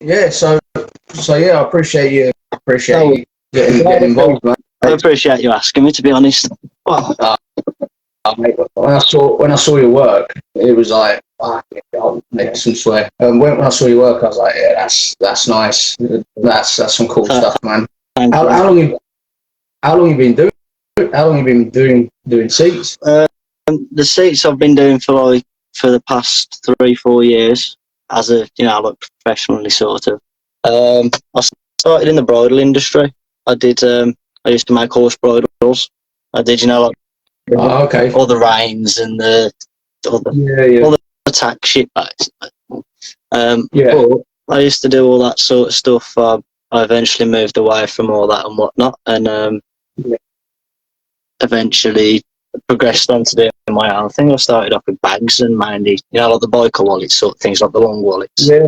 yeah, so yeah, I appreciate you getting involved, man. I appreciate you asking me, to be honest. Oh, mate, when I saw your work, it was like, I'll make some swear. When I saw your work, I was like, yeah, that's nice. That's some cool stuff, man. Thank How, you. how long you how long you been doing? How long you been doing seats? The seats I've been doing for the past 3-4 years, as a like professionally sort of. I started in the bridal industry. I did. I used to make horse bridles. I did, like Oh, okay. all the reins and all the tack shit, basically. But I used to do all that sort of stuff. I eventually moved away from all that and whatnot, and eventually progressed on to doing my own thing. I started off with bags and mainly, like the biker wallets, sort of things, like the long wallets. Yeah.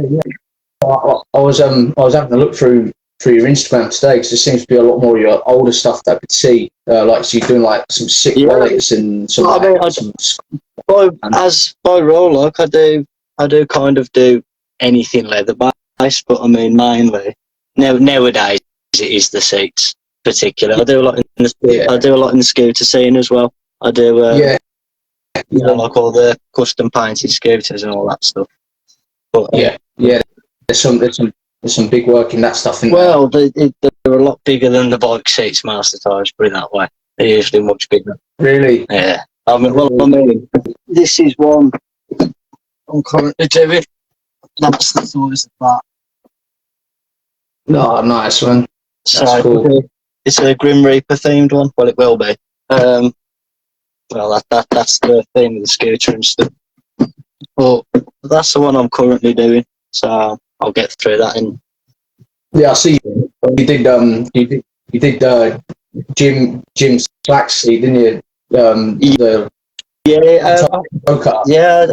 I was having a look through your Instagram today because there seems to be a lot more of your older stuff that I could see. Like, so you're doing like some sick wallets and some. By role, like I do kind of do anything leather based, but I mean mainly nowadays it is the seats. Particular, I do a lot in the scooter scene as well. I do like all the custom painted scooters and all that stuff. But there's some big work in that stuff. Well, they're a lot bigger than the bike seats most of the time. Put it that way. They're usually much bigger. Really? Yeah. I mean, this is one I'm currently doing. That's the size of that. No, nice one. That's cool. It's a Grim Reaper themed one. Well, it will be. Well, that's the theme of the scooter and stuff. But that's the one I'm currently doing. So I'll get through that. And yeah, I see. You did Jim Slacks, didn't you? Yeah, I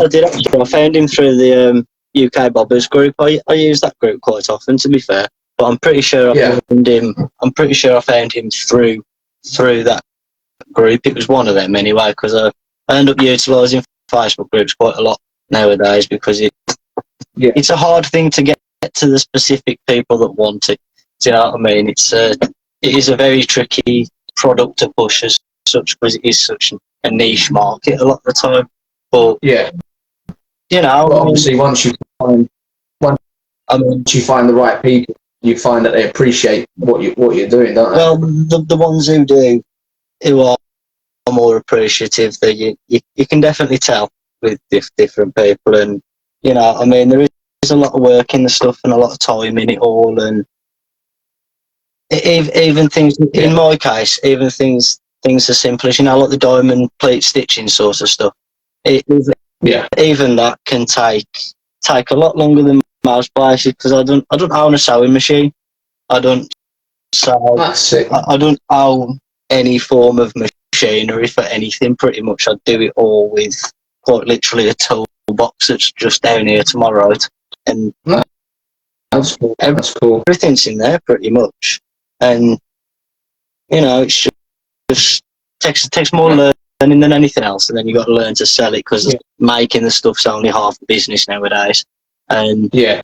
did actually. I found him through the UK Bobbers group. I use that group quite often, to be fair. But I'm pretty sure I found him. I'm pretty sure I found him through that group. It was one of them anyway, because I end up utilising Facebook groups quite a lot nowadays because it's a hard thing to get to the specific people that want it. Do you know what I mean? It is a very tricky product to push as such because it is such a niche market a lot of the time. But obviously once you find the right people, you find that they appreciate what you're doing, don't they? Well, the ones who are more appreciative, that you can definitely tell with different people, and I mean there is a lot of work in the stuff and a lot of time in it all, and even things in my case, even things as simple as like the diamond plate stitching sort of stuff. Even that can take a lot longer than most places because I don't own a sewing machine. I don't own any form of machinery for anything. Pretty much, I do it all with quite literally a toolbox that's just down here to my right, and that's cool. Everything's in there pretty much, and it's just takes more learning than anything else, and then you got to learn to sell it because making the stuff's only half the business nowadays. And but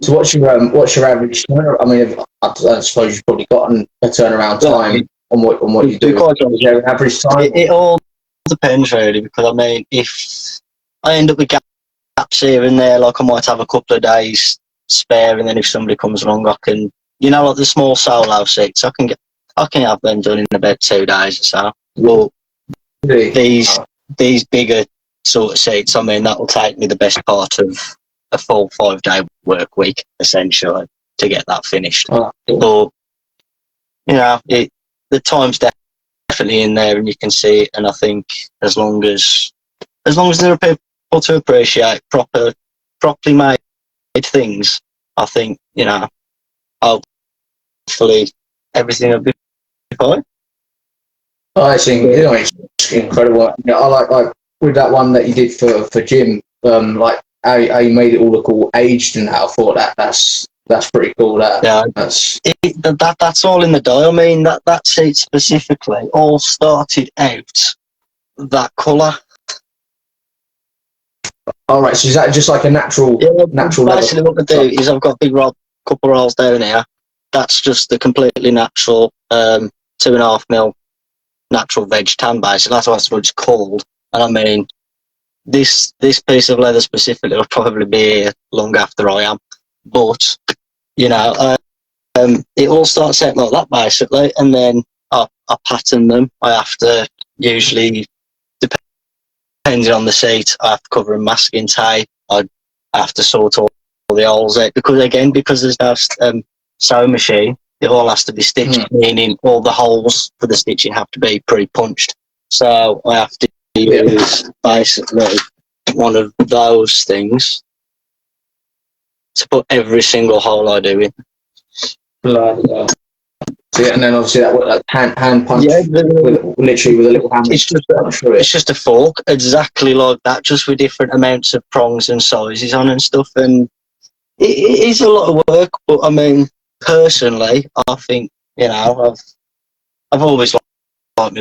so what's your average turnaround? I mean, I suppose you've probably gotten a turnaround time on what you do. Is there an average time? It all depends really, because I mean, if I end up with gaps here and there, like I might have a couple of days spare, and then if somebody comes along, I can, like the small solo seats, I can have them done in about 2 days or so. Well, these bigger sort of seats, I mean, that will take me the best part of a full 5-day work week, essentially, to get that finished. But, the time's definitely in there and you can see it, and I think as long as there are people to appreciate properly made things, I think, hopefully everything will be fine. I think it's incredible. I like with that one that you did for Jim, like how you made it all look all aged and that. I thought that's pretty cool. That's all in the dye. I mean, that seat specifically all started out that colour. All right, so is that just like a natural Basically, leather? what I do is I've got a big couple rolls down here. That's just the completely natural 2.5 mil natural veg tan. Basically, that's what it's called. And I mean, this piece of leather specifically will probably be here long after I am. But you know, it all starts out like that basically, and then I pattern them. I have to usually, depending on the seat, I have to cover a masking tape. I have to sort all the holes out because there's no sewing machine. It all has to be stitched, meaning all the holes for the stitching have to be pre-punched. So I have to use basically one of those things to put every single hole I do in. Yeah, and then obviously that hand punch, literally with a little hammer. It's just a fork, exactly like that, just with different amounts of prongs and sizes on and stuff. And it is a lot of work, but I mean, personally, I think I've always liked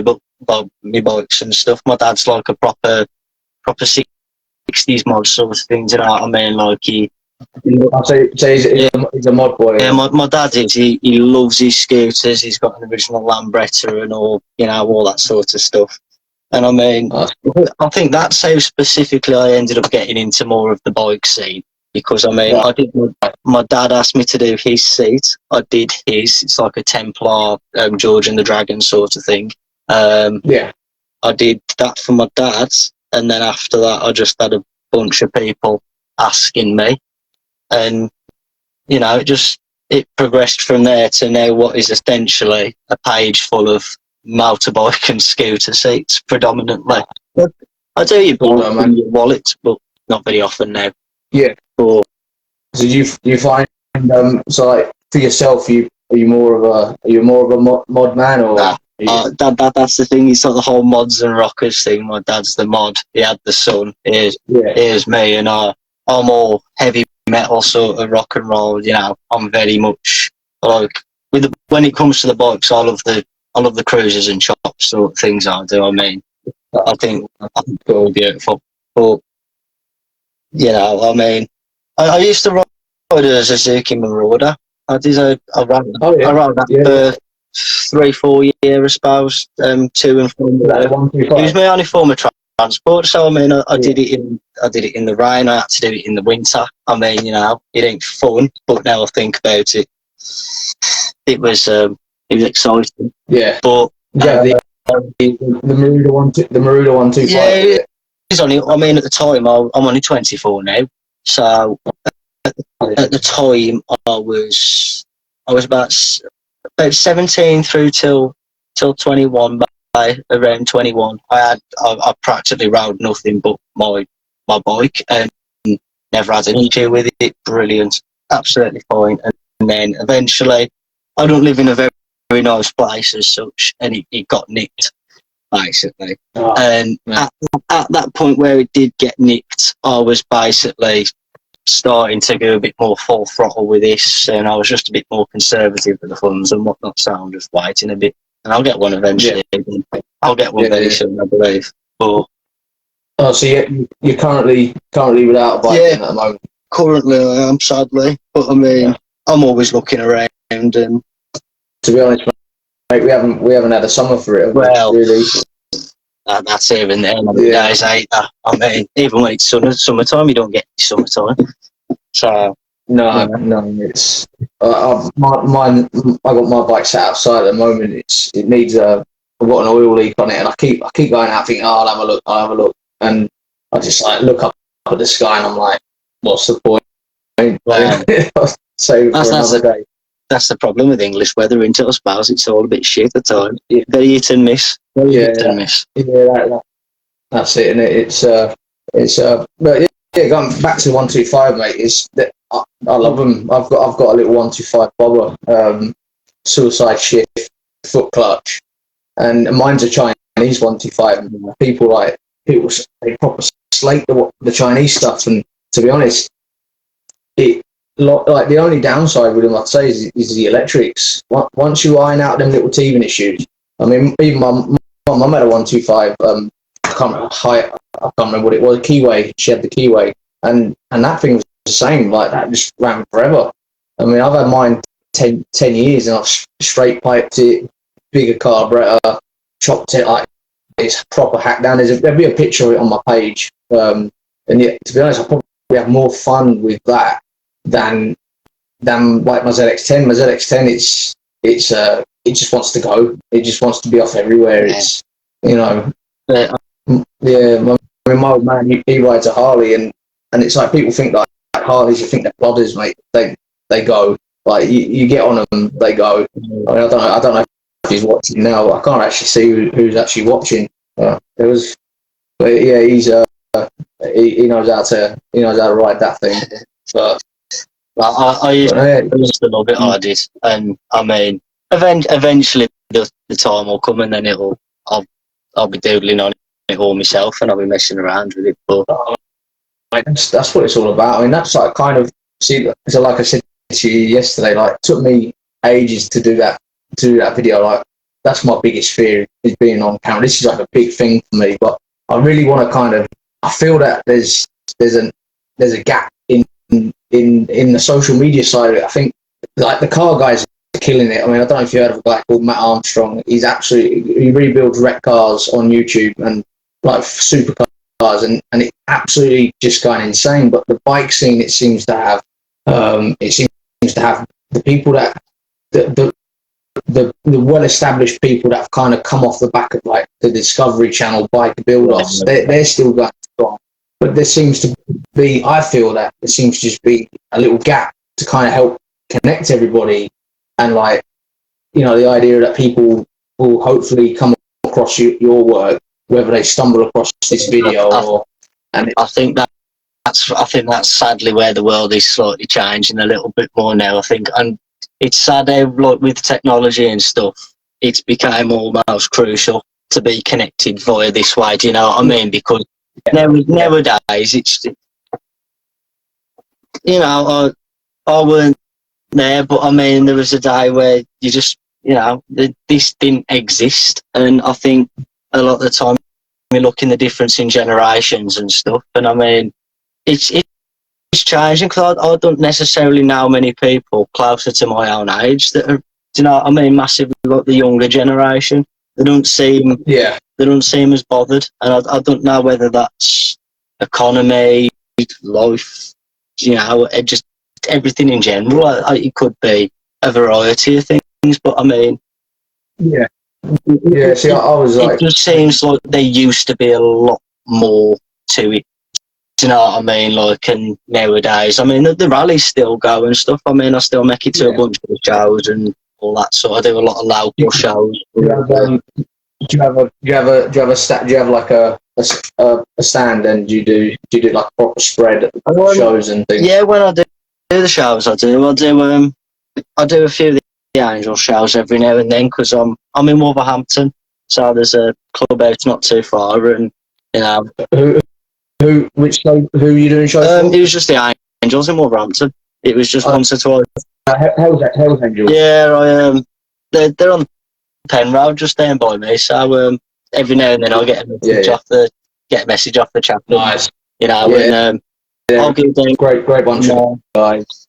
me bikes and stuff. My dad's like a proper 60s mod sort of thing. You know what I mean? Like he's a mod boy. Yeah, my dad is. He loves his scooters. He's got an original Lambretta and all that sort of stuff. And I mean, I think that's how specifically I ended up getting into more of the bike scene. Because I mean, my dad asked me to do his seat. I did his. It's like a Templar, George and the Dragon sort of thing. I did that for my dad, and then after that, I just had a bunch of people asking me, and it progressed from there to now what is essentially a page full of motorbike and scooter seats, predominantly. I do your wallet, but not very often now. Yeah. But, so you find so like for yourself, are you more of a mod man or? That's the thing. It's like the whole mods and rockers thing. My dad's the mod. He had the son. Here's me, and I'm all heavy metal sort of rock and roll. I'm very much like when it comes to the bikes, I love the cruisers and chops sort of things. I do. I mean, I think they're all beautiful. But I mean, I used to ride a Suzuki Marauder. I ran that for 3-4 years, I suppose, to and from. It was my only form of transport. So I mean, I did it in the rain. I had to do it in the winter. I mean, it ain't fun, but now I think about it, it was exciting. Yeah. But the Marauder 125. Yeah, it's only. I mean, at the time, I'm only 24 now. So at the time, I was about 17 through till 21. By around 21, I practically rode nothing but my bike and never had an issue with it. Brilliant, absolutely fine. And then eventually, I don't live in a very, very nice place as such, and it got nicked basically. And at that point where it did get nicked, I was basically starting to go a bit more full throttle with this, and I was just a bit more conservative with the funds and whatnot. So I'm just waiting a bit. And I'll get one eventually. Yeah. I'll get one very soon, I believe. But so you're currently without a bike at the moment. Currently, I am, sadly. But I mean, I'm always looking around. And to be honest, mate, we haven't had a summer for it. Well, really. That's even then. Days either. I mean, even when it's summertime, you don't get summertime. So. No, it's I got my bike sat outside at the moment. It needs I've got an oil leak on it, and I keep going out thinking, I'll have a look, and I just like look up at the sky and I'm like, what's the point? So another day. That's the problem with English weather, isn't it? I suppose it's all a bit shit at times. Very hit and miss. Hit and miss. Yeah, that's it, and it's but yeah, going back to the 125, mate. Is that I love them. I've got a little 125 bobber, suicide shift, foot clutch, and mine's a Chinese 125. People they proper slate the Chinese stuff, and to be honest, like the only downside with them, I'd say, is the electrics. Once you iron out them little teething issues, I mean, even my mum had a 125. I can't remember I can't remember what it was. Keyway. She had the Keyway, and that thing was the same. Like that just ran forever. I mean, I've had mine 10 years, and I've straight piped it, bigger carburetor, chopped it like it's proper hacked down. There'll be a picture of it on my page. And yet, to be honest, I probably have more fun with that than like my ZX10. My ZX10, it just wants to go. It just wants to be off everywhere. It's my old man, he rides a Harley, and it's like people think like Harleys, you think they're plodders, mate. They go. Like you get on them, they go. I mean, I don't know if he's watching now. I can't actually see who's actually watching. But yeah, he's he knows how to ride that thing. But I used to love it. I did, and I mean, eventually the time will come, and then I'll be doodling on it all myself, and I'll be messing around with it. But that's what it's all about. I mean, that's like kind of so like I said to you yesterday, like it took me ages to do that video. Like that's my biggest fear, is being on camera. This is like a big thing for me, but I really want to I feel that there's a gap in the social media side of it. I think like the car guys are killing it. I mean, I don't know if you heard of a guy called Matt Armstrong. He rebuilds wreck cars on YouTube and like supercars, and it absolutely just going insane. But the bike scene, it seems to have the people that the well-established people that have kind of come off the back of like the Discovery Channel bike build-offs. They're still going strong, but there seems to be, I feel that there seems to just be a little gap to kind of help connect everybody, and like the idea that people will hopefully come across your work, whether they stumble across this video I think that's sadly where the world is slightly changing a little bit more now. I think, and it's sad how, like, with technology and stuff, it's become almost crucial to be connected via this way. Do you know what I mean? Because nowadays, it's, I weren't there, but I mean, there was a day where you just, this didn't exist, and I think a lot of the time we look in the difference in generations and stuff, and I mean, it's changing, because I don't necessarily know many people closer to my own age that are, massively like the younger generation. They don't seem as bothered, and I don't know whether that's economy, life, just everything in general. It could be a variety of things, but I mean, see, I was like, it just seems like there used to be a lot more to it. Do you know what I mean? Like, and nowadays, I mean, the rallies still go and stuff. I mean, I still make it to a bunch of shows and all that. So I do a lot of local shows. Do you have like a stand, and do you do like proper spread at the shows and things? Yeah, when I do the shows, I do a few of the Angel shows every now and then, because I'm in Wolverhampton, so there's a club out not too far, and Who are you doing shows for? It was just the Angels in Wolverhampton. It was just once or twice. Hell's Angels? Yeah, they're on Penn Road, just down by me. So every now and then I'll get a message off the chat. Nice. And I'll go down. Great bunch of guys.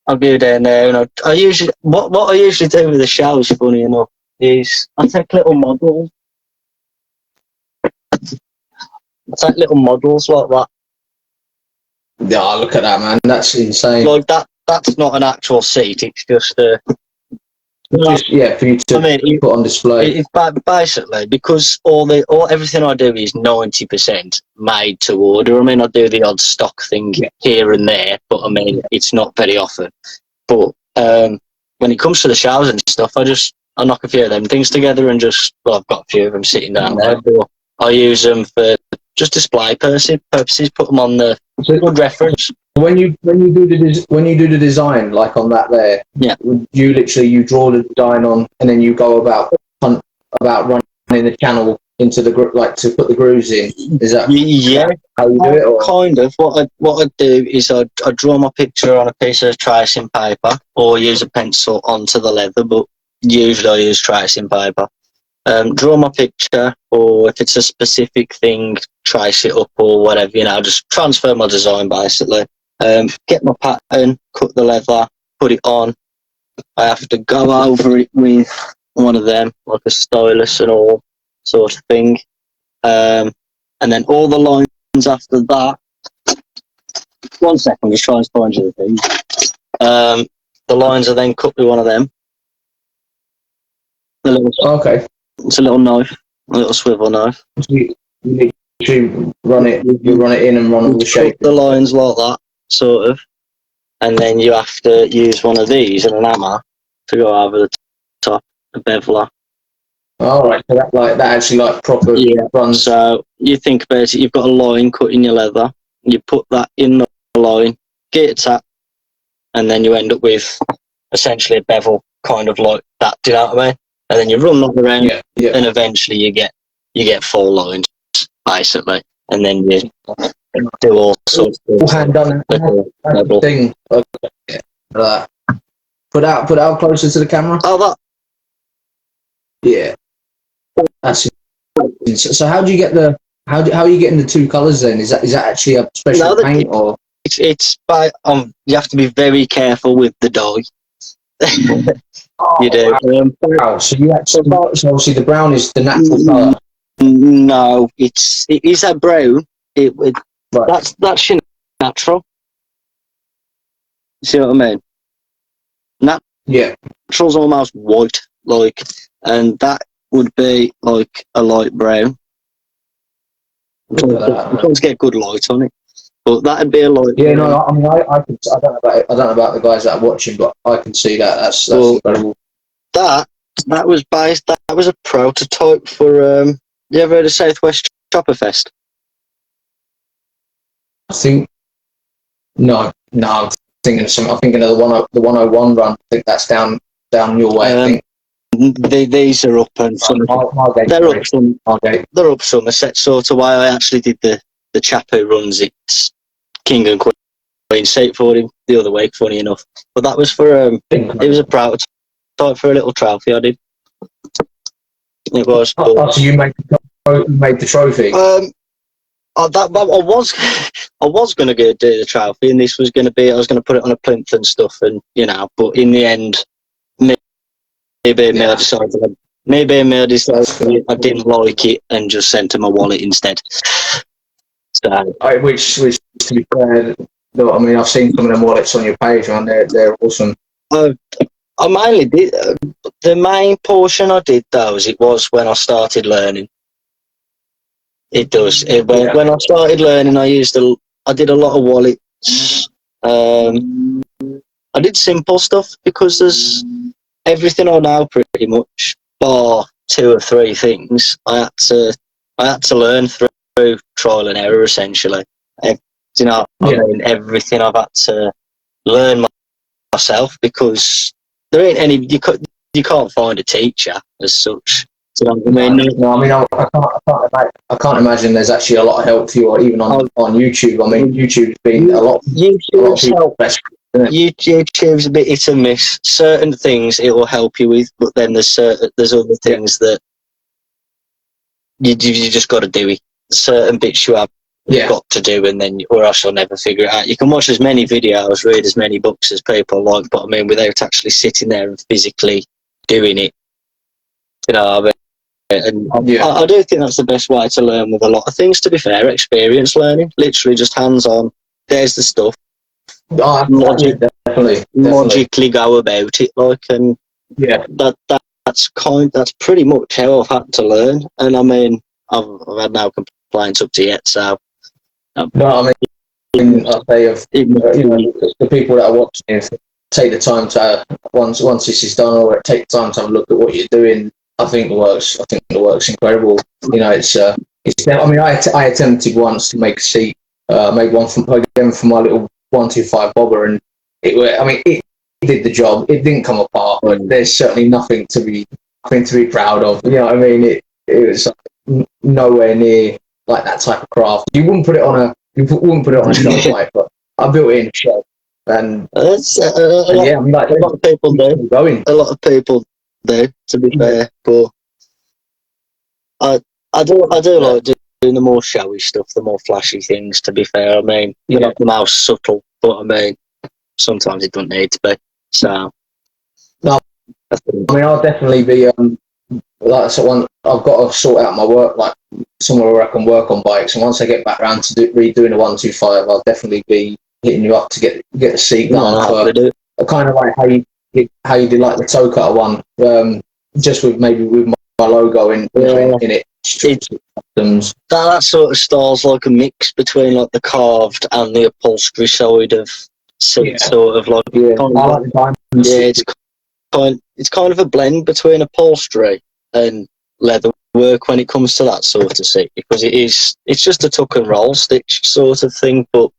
I'll go down there, and I usually what I usually do with the shows, funny enough, is I take little models. It's like little models like that. Yeah, look at that, man. That's insane. Like that's not an actual seat. It's just for you to put on display. It's basically, because everything I do is 90% made to order. I mean, I do the odd stock thing here and there, but I mean, it's not very often. But when it comes to the shows and stuff, I knock a few of them things together, and I've got a few of them sitting down there. But I use them for just display purposes. Put them on the good reference. When you do the design, like on that there, you draw the design on, and then you go about running the channel into the like to put the grooves in. Is that how you do it? Or? Kind of. What I do is I draw my picture on a piece of tracing paper, or use a pencil onto the leather, but usually I use tracing paper. draw my picture, or if it's a specific thing, trace it up or whatever, just transfer my design basically. Get my pattern, cut the leather, put it on. I have to go over it with one of them, like a stylus and all sort of thing. And then all the lines after that. 1 second, I'm just trying to find you the thing. The lines are then cut with one of them. Okay. It's a little knife, a little swivel knife. You run it in and run all the shape. Cut the lines like that, sort of. And then you have to use one of these and an hammer to go over the top, a beveler. All right, so that actually proper runs. So you think about it, you've got a line cut in your leather, you put that in the line, get it tapped, and then you end up with essentially a bevel, kind of like that, do you know what I mean? And then you run that around, and eventually you get 4 lines, basically, and then you do all sorts of hand done thing. Put out closer to the camera. Oh, that. Yeah. That's it. So how do you get how are you getting the 2 colours then? Is that actually a special paint or? It's by you have to be very careful with the dye. You do. Wow. So obviously the brown is the natural colour. No, it is a brown. Right. That's your natural. See what I mean? Natural's almost white, and that would be like a light brown. You can't get good light on it, but that'd be a light. Yeah, brown. No, I mean, I don't know about the guys that are watching, but I can see that. That's incredible. That was based. That was a prototype for. You ever heard of Southwest Chopper Fest? I think no. I'm thinking of the 101 run. I think that's down your way. I think. These are up and they're up Somerset sort of way. I actually did the chap who runs it, King and Queen seat for him the other week, funny enough. But that was for it was a prototype for a little trophy I did. It was. So you made the trophy. I was going to go do the trophy, and this was going to be I was going to put it on a plinth and stuff, and but in the end. Maybe I decided I didn't like it and just sent him a wallet instead. So, which to be fair, I mean, I've seen some of them wallets on your page, and they're awesome. I mainly did the main portion I did those. It was when I started learning. It does. When I started learning, I did a lot of wallets. I did simple stuff because there's. Everything I know pretty much, bar 2 or 3 things, I had to learn through trial and error essentially. I mean, everything I've had to learn myself because there ain't any. You can't find a teacher as such. Do you know what I mean? No, I mean I can't imagine there's actually a lot of help for you, or even on YouTube. I mean, YouTube's been a lot. YouTube's help. YouTube's a bit hit and miss. Certain things it will help you with, but then there's other things that you just got to do it. Certain bits you have got to do, and then or else you'll never figure it out. You can watch as many videos, read as many books as people like, but I mean, without actually sitting there and physically doing it, I mean. And I do think that's the best way to learn with a lot of things. To be fair, experience learning, literally just hands-on. There's the stuff. Logically go about it, and that's pretty much how I've had to learn. And I mean, I've had no complaints up to yet. So no, I mean, I say the people that are watching, if take the time to once this is done, or take the time to have a look at what you're doing. I think the work's incredible. It's I mean, I attempted once to make a seat, make one for my little 125 bobber, and it did the job. It didn't come apart, but there's certainly nothing to be proud of. You know what I mean? It was nowhere near like that type of craft. You wouldn't put it on a shelf, like, but I built it in a shelf, and a lot of people do. A lot of people do, to be fair, but I do like doing the more showy stuff, the more flashy things. To be fair, I mean, they're not the most subtle, but I mean, sometimes it doesn't need to be. So, no, I mean, I'll definitely be like someone. I've got to sort out my work, like somewhere where I can work on bikes. And once I get back around to redoing the 125, I'll definitely be hitting you up to get the seat done for kind of like how you did like the toe cutter one, just with my logo in it. That sort of style's like a mix between like the carved and the upholstery side of seat, sort of like it's kind of a blend between upholstery and leather work when it comes to that sort of seat, because it's just a tuck and roll stitch sort of thing, but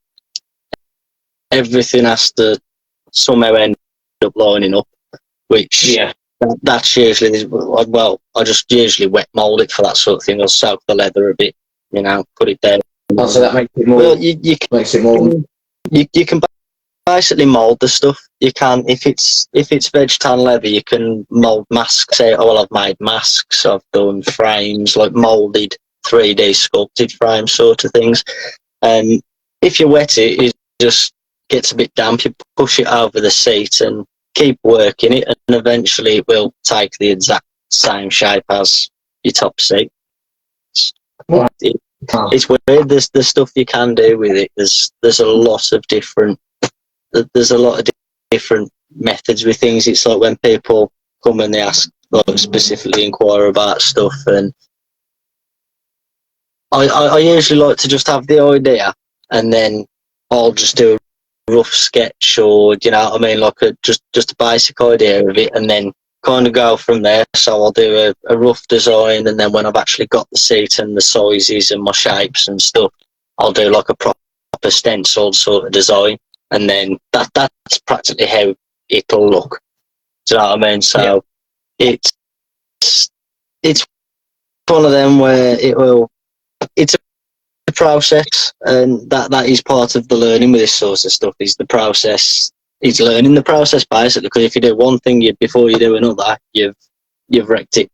everything has to somehow end up lining up, which that's usually, well, I just usually wet mould it for that sort of thing. I'll soak the leather a bit, put it down. Oh, so that makes it more. Well, you can basically mould the stuff. You can, if it's veg tan leather, you can mould masks. I've made masks. I've done frames, like moulded 3D sculpted frame sort of things. And if you wet it, it just gets a bit damp. You push it over the seat and keep working it, and eventually it will take the exact same shape as your top seat. It's weird. There's the stuff you can do with it. There's a lot of different methods with things. It's like when people come and they ask, like, specifically inquire about stuff, and I usually like to just have the idea, and then I'll just do a rough sketch, or like just a basic idea of it, and then kind of go from there. So I'll do a rough design, and then when I've actually got the seat and the sizes and my shapes and stuff, I'll do like a proper stenciled sort of design, and then that's practically how it'll look. Do you know what I mean? So it's one of them where it's a process, and that is part of the learning with this sort of stuff. Is the process. It's learning the process, basically, because if you do one thing before you do another, you've wrecked it,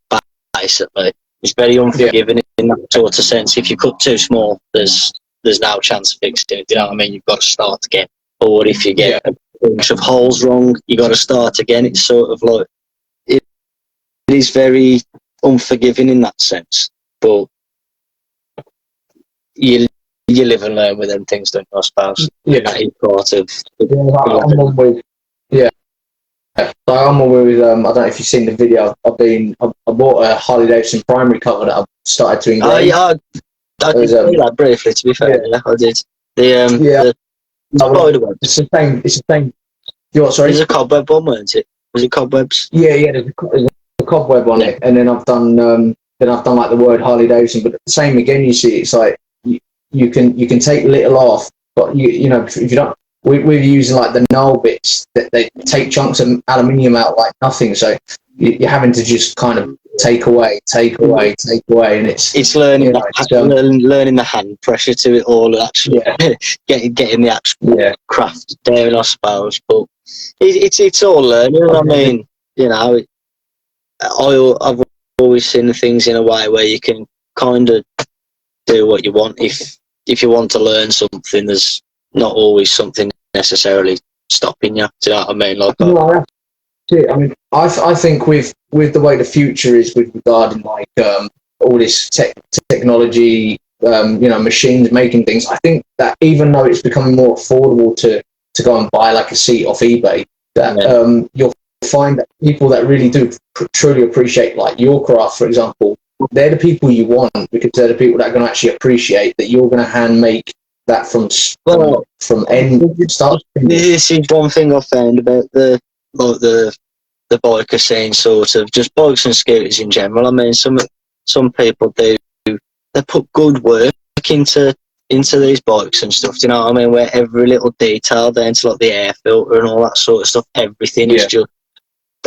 basically. It's very unforgiving in that sort of sense. If you cut too small, there's no chance of fixing it. Do you know what I mean? You've got to start again. Or if you get a bunch of holes wrong, you got to start again. It's sort of like it is very unforgiving in that sense. But you live and learn with them things, don't you, I suppose? Yeah. That is part of... So I'm on with, I don't know if you've seen the video, I bought a Harley Davidson primary cover that I've started to engrave. Oh, yeah, I did see that briefly, to be fair. Yeah, I did. The spider webs. It's the same. You what, sorry? There's a cobweb one, weren't it? Was it cobwebs? Yeah, there's a cobweb on it, and then I've done like the word Harley Davidson, but the same again. You see, it's like you can take little off, but you know if you don't. We're using like the null bits that they take chunks of aluminium out like nothing, so you're having to just kind of take away, and it's learning learning the hand pressure to it all, actually getting the actual craft down, I suppose. But it's all learning. I mean, I've always seen the things in a way where you can kind of do what you want. If you want to learn something, there's not always something necessarily stopping you. Do you know what I mean? Like, that's it. I mean, I think with the way the future is with regarding like all this technology, machines making things, I think that even though it's becoming more affordable to go and buy like a seat off eBay, that you'll find that people that really do truly appreciate like your craft, for example, they're the people you want, because they're the people that are going to actually appreciate that you're going to hand make that from end start. This is one thing I found about the biker scene, sort of just bikes and scooters in general. I mean, some people they put good work into these bikes and stuff. Do you know what I mean? Where every little detail down to like the air filter and all that sort of stuff, everything is just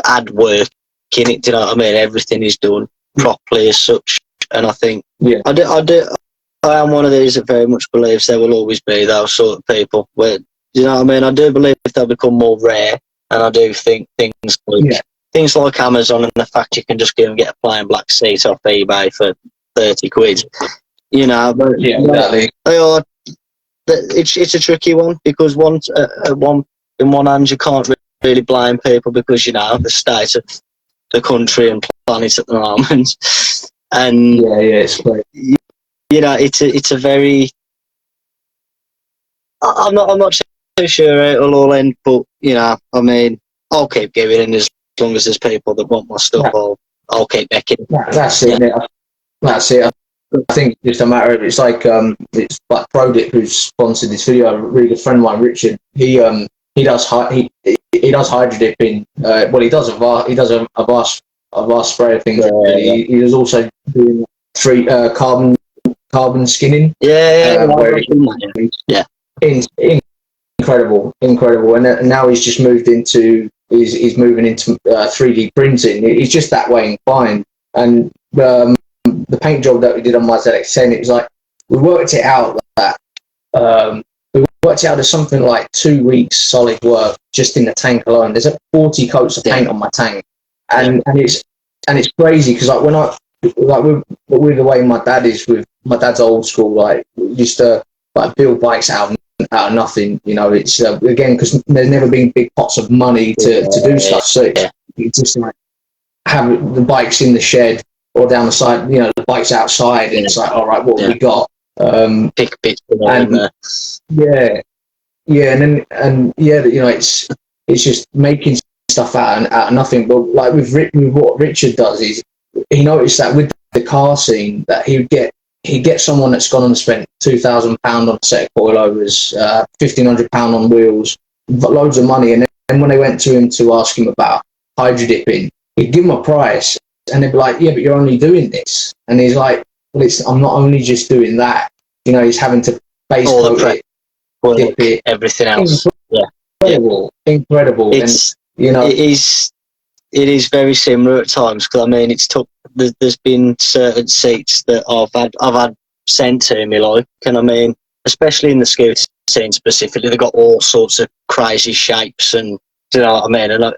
add work in it. Do you know what I mean? Everything is done properly as such. And I think I am one of these that very much believes there will always be those sort of people. Where, you know what I mean? I do believe they'll become more rare, and I do think things like Amazon and the fact you can just go and get a plain black seat off eBay for £30. You know, but Yeah, exactly. they are. It's a tricky one because in one hand you can't really blame people because you know the state of the country and planet at the moment, and Yeah, it's great. you know it's a very. I'm not too sure how it'll all end, but you know, I mean, I'll keep going, and as long as there's people that want my stuff, I'll keep making. That's it. Yeah. That's it. I think it's just a matter of it's like Prodip who's sponsored this video. A really good friend of mine, Richard. He does hydro dipping. Well, he does a vast spray of things. He was also doing carbon skinning. Incredible, and now he's just moved into he's moving into 3D printing. He's just that way inclined, and the paint job that we did on my ZX10, it was like we worked it out as something like 2 weeks solid work just in the tank alone. There's 40 coats of paint on my tank, and it's crazy because like when I with the way my dad is with my dad's old school, like we used to like build bikes out of nothing. You know, it's again because there's never been big pots of money to do stuff, so it's just like have the bikes in the shed or down the side, you know, the bike's outside, and it's like, all right, what have we got? Pick bits and you know, it's just making stuff out of nothing. But like with what Richard does is he noticed that with the car scene that he'd get someone that's gone and spent £2,000 on a set of coilovers, £1,500 on wheels, loads of money, and then when they went to him to ask him about hydro dipping, he'd give them a price. And they'd be like, yeah, but you're only doing this. And he's like, well, I'm not only just doing that. You know, he's having to base coat it, everything else. Incredible. It's, and, you know, it is very similar at times because I mean, there's been certain seats that I've had sent to me, like, and I mean, especially in the scooter scene specifically, they've got all sorts of crazy shapes, and do you know what I mean? And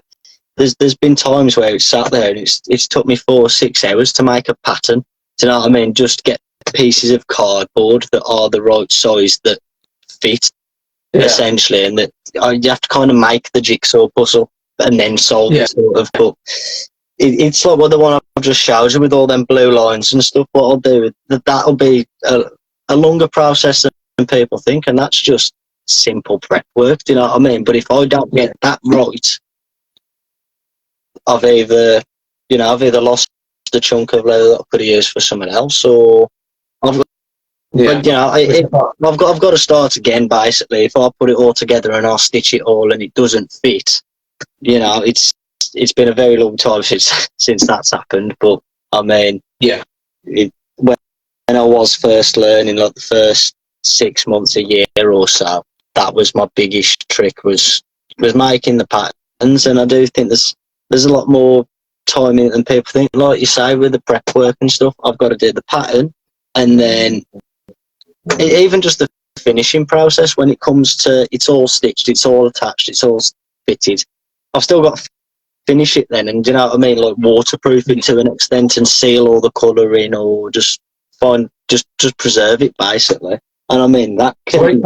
there's been times where it's sat there and it's took me 4 or 6 hours to make a pattern. Do you know what I mean? Just get pieces of cardboard that are the right size that fit, essentially, and that you have to kind of make the jigsaw puzzle and then solve it, sort of. But it's like what the one I've just showed you with all them blue lines and stuff. What I'll do, that'll be a longer process than people think, and that's just simple prep work. Do you know what I mean? But if I don't get that right, I've either lost a chunk of leather that I could have used for someone else, or I've got to start again. Basically, if I put it all together and I'll stitch it all and it doesn't fit, you know, it's been a very long time since that's happened. But I mean, when I was first learning, like the first 6 months, a year or so, that was my biggest trick was making the patterns, and I do think there's a lot more time in it than people think. Like you say, with the prep work and stuff, I've got to do the pattern, and then even just the finishing process when it comes to it's all stitched, it's all attached, it's all fitted. I've still got to finish it then, and do you know what I mean? Like waterproof it to an extent and seal all the colour in, or just preserve it basically. And I mean that can.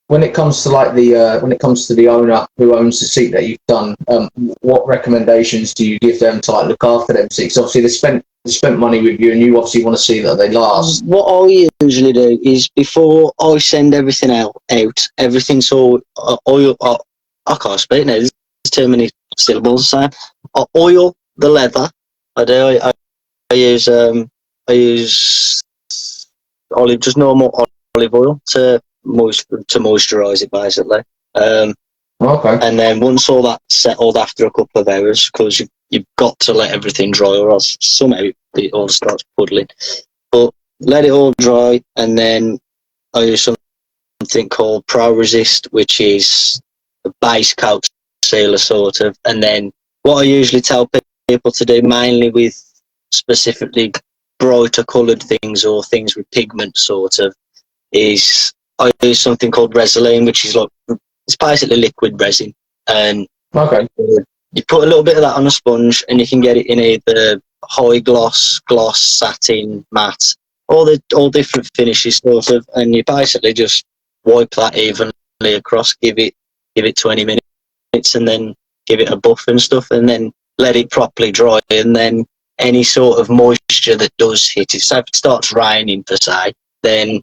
When it comes to the owner who owns the seat that you've done, what recommendations do you give them to like look after them seats? Obviously, they spent money with you, and you obviously want to see that they last. What I usually do is before I send everything out, everything's all oil. I can't speak now. There's too many syllables to say. Oil the leather. I use olive, just normal olive oil to moisturize it basically. Okay. And then once all that's settled after a couple of hours, because you've got to let everything dry or else somehow it all starts puddling. But let it all dry, and then I use something called Pro Resist, which is a base coat sealer sort of. And then what I usually tell people to do, mainly with specifically brighter coloured things or things with pigment sort of, is I use something called Resolene, which is like, it's basically liquid resin, and you put a little bit of that on a sponge, and you can get it in either high gloss, satin, matte, all different finishes sort of, and you basically just wipe that evenly across, give it 20 minutes, and then give it a buff and stuff, and then let it properly dry, and then any sort of moisture that does hit it. So if it starts raining per se, then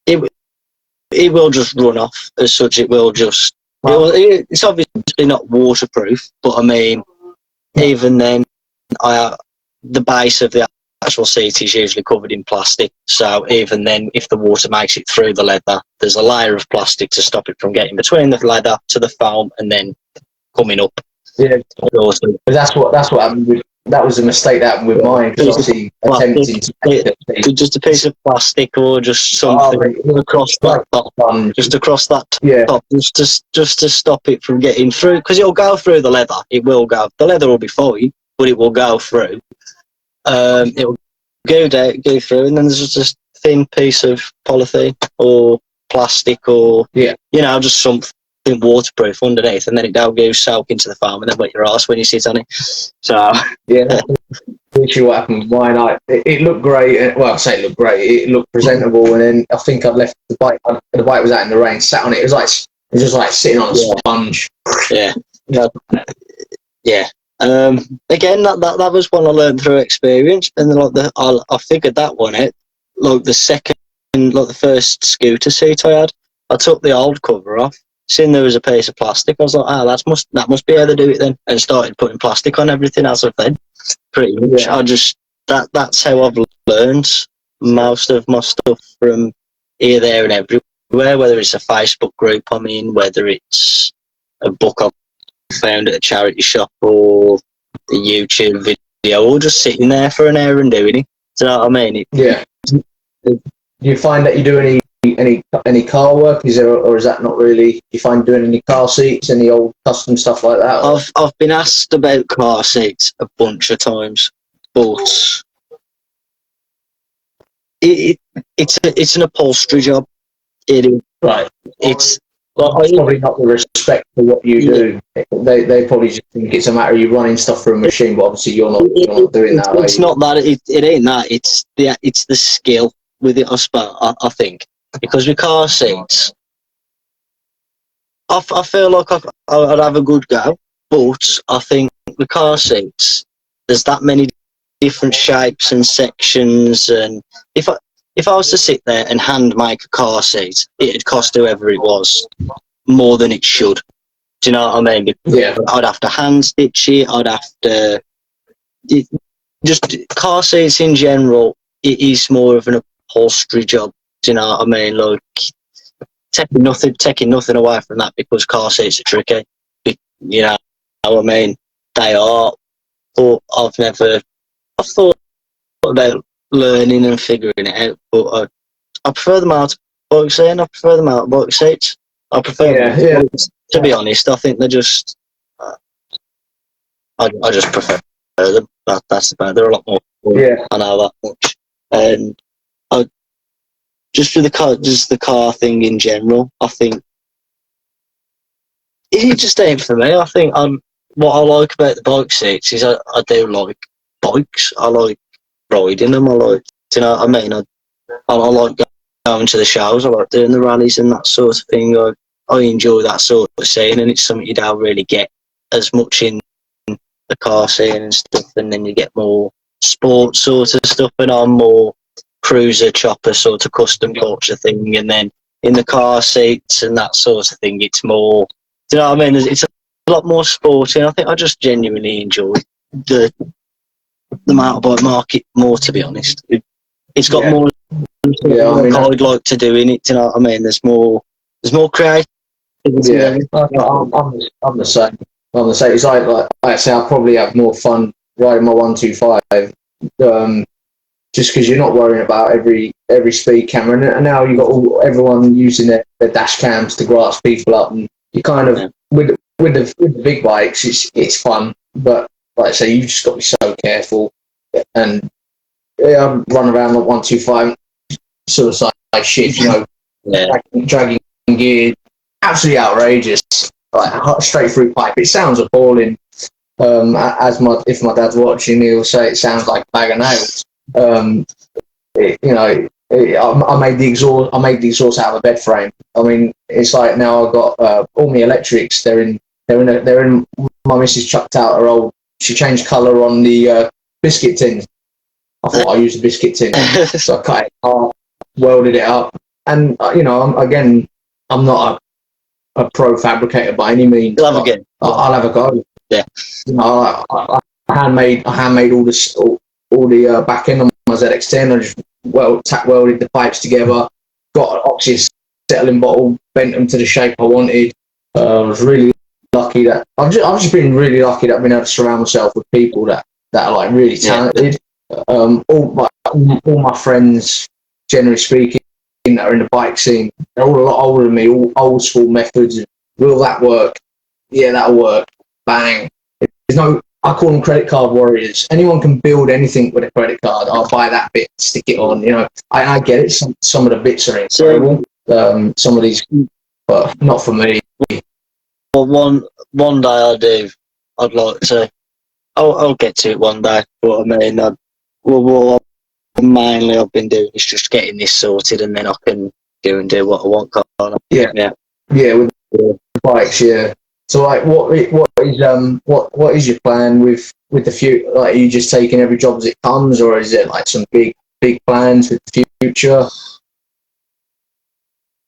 it will just run off as such. It will just. It's obviously not waterproof, but I mean, even then, the base of the actual seat is usually covered in plastic. So even then, if the water makes it through the leather, there's a layer of plastic to stop it from getting between the leather to the foam and then coming up. Yeah, but that's what happened with. That was a mistake that happened with mine. Obviously, attempting to just a piece of plastic or just something across that top, just across that top, just to stop it from getting through, because it'll go through the leather. It will go. The leather will be fine, but it will go through. It will go through, and then there's just a thin piece of polythene or plastic or just something waterproof underneath, and then it don't go soak into the foam and then wet your arse when you sit on it. So literally what happened with mine. It looked great. Well, I say it looked great. It looked presentable, and then I think I'd left the bike. The bike was out in the rain, sat on it. It was just like sitting on a sponge. Yeah. Again, that was one I learned through experience, and then I figured that one out. Like the first scooter seat I had, I took the old cover off. Seen there was a piece of plastic, I was like, that must be how they do it then, and started putting plastic on everything as of then. Pretty much, that's how I've learned most of my stuff, from here, there, and everywhere. Whether it's a Facebook group I'm in, whether it's a book I've found at a charity shop, or the YouTube video, or just sitting there for an hour and doing it. Do you know what I mean? Do you find that you do any car work? Is there, or is that not really? Do you find doing any car seats, any old custom stuff like that? Or? I've been asked about car seats a bunch of times, but it's an upholstery job. It is right. It's probably not the respect for what you do. They probably just think it's a matter of you running stuff through a machine, but obviously you're not doing that. It's not that. It ain't that. It's the skill with it. I think. Because with car seats, I feel like I'd have a good go, but I think with car seats, there's that many different shapes and sections, and if I was to sit there and hand make a car seat, it'd cost whoever it was more than it should. Do you know what I mean? Yeah. I'd have to hand stitch it. I'd have to just car seats in general. It is more of an upholstery job. Do you know what I mean? Like taking nothing away from that, because car seats are tricky. You know what I mean? They are. But I've thought about learning and figuring it out. But I prefer the motorbike seat. I prefer the motorbike seats. I prefer them. To be honest, I think they're just. I just prefer them. That's about. They're a lot more fun. Yeah. I know that much. And just with the car thing in general, I think it just ain't for me. I think what I like about the bike seats is I do like bikes. I like riding them. I like, do you know what I mean? I like going to the shows. I like doing the rallies and that sort of thing. I enjoy that sort of scene, and it's something you don't really get as much in the car scene and stuff. And then you get more sports sort of stuff, and I'm more cruiser, chopper sort of custom culture thing. And then in the car seats and that sort of thing, it's more, do you know what I mean? It's a lot more sporty. I think I just genuinely enjoy the motorbike market more, to be honest. It's got more I'd like to do in it, do you know what I mean? There's more creativity. Yeah, I'm the same. It's like I say, I probably have more fun riding my 125. Just because you're not worrying about every speed camera, and now you've got everyone using their dash cams to grasp people up, and you kind of with the big bikes, it's fun, but like I say, you just got to be so careful. And I'm running around like 125, suicide shit, you know, dragging gear, absolutely outrageous, like straight through pipe. It sounds appalling, if my dad's watching, he'll say it sounds like a bag of nails. I made the exhaust out of a bed frame. I mean, it's like now I've got all my electrics. They're in. My missus chucked out her old. She changed colour on the biscuit tin. I thought I used a biscuit tin, so I cut it off, welded it up, and I'm not a pro fabricator by any means. I'll have a go. Yeah. I handmade all the back end on my ZX10. I just tack welded the pipes together, got an oxy-acetylene bottle, bent them to the shape I wanted. I was really lucky that I've just been really lucky that I've been able to surround myself with people that are like really talented. All my friends, generally speaking, that are in the bike scene, they're all a lot older than me. All old school methods. Will that work? Yeah, that'll work. Bang. I call them credit card warriors. Anyone can build anything with a credit card. I'll buy that bit, stick it on. I get it. Some of the bits are incredible. Some of these, but not for me. Well, one day I'd like to. I'll get to it one day. But I mean, what mainly I've been doing is just getting this sorted, and then I can do what I want. Can't I? Yeah. With the bikes. Yeah. So, like, what is your plan with the future? Like, are you just taking every job as it comes, or is it like some big plans with the future?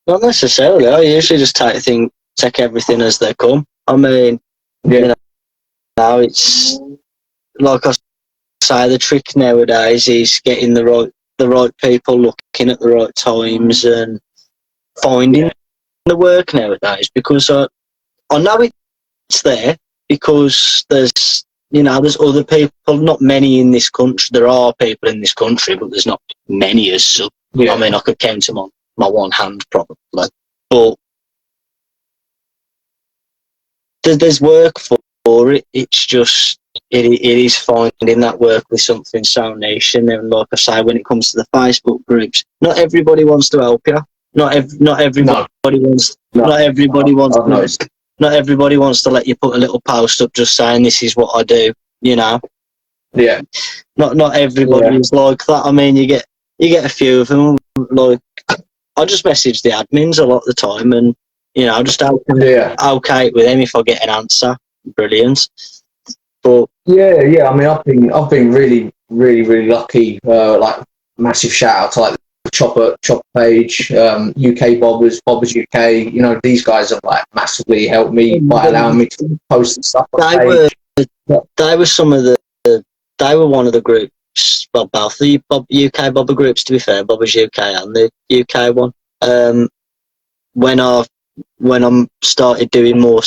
Not necessarily. I usually just take everything as they come. I mean, now it's like I say, the trick nowadays is getting the right people looking at the right times and finding the work nowadays, because I know it's there because there's other people, not many in this country. There are people in this country, but there's not many as such. Yeah. I mean, I could count them on my one hand probably, but there's work for it. It's just it is finding that work with something so niche. And then, like I say, when it comes to the Facebook groups, not everybody wants to help you. Not everybody wants. Not everybody wants. Not everybody wants to let you put a little post up just saying this is what I do. Yeah. Not everybody is like that. I mean, you get a few of them. Like, I just message the admins a lot of the time, and just okay with them if I get an answer. Brilliant. But I mean, I've been really, really, really lucky. Like, massive shout out to like the Chopper page, UK Bobbers UK. These guys have like massively helped me by allowing me to post stuff on the page. They were one of the groups. Well, both the UK Bobber groups, to be fair, Bobbers UK and the UK one. When I started doing more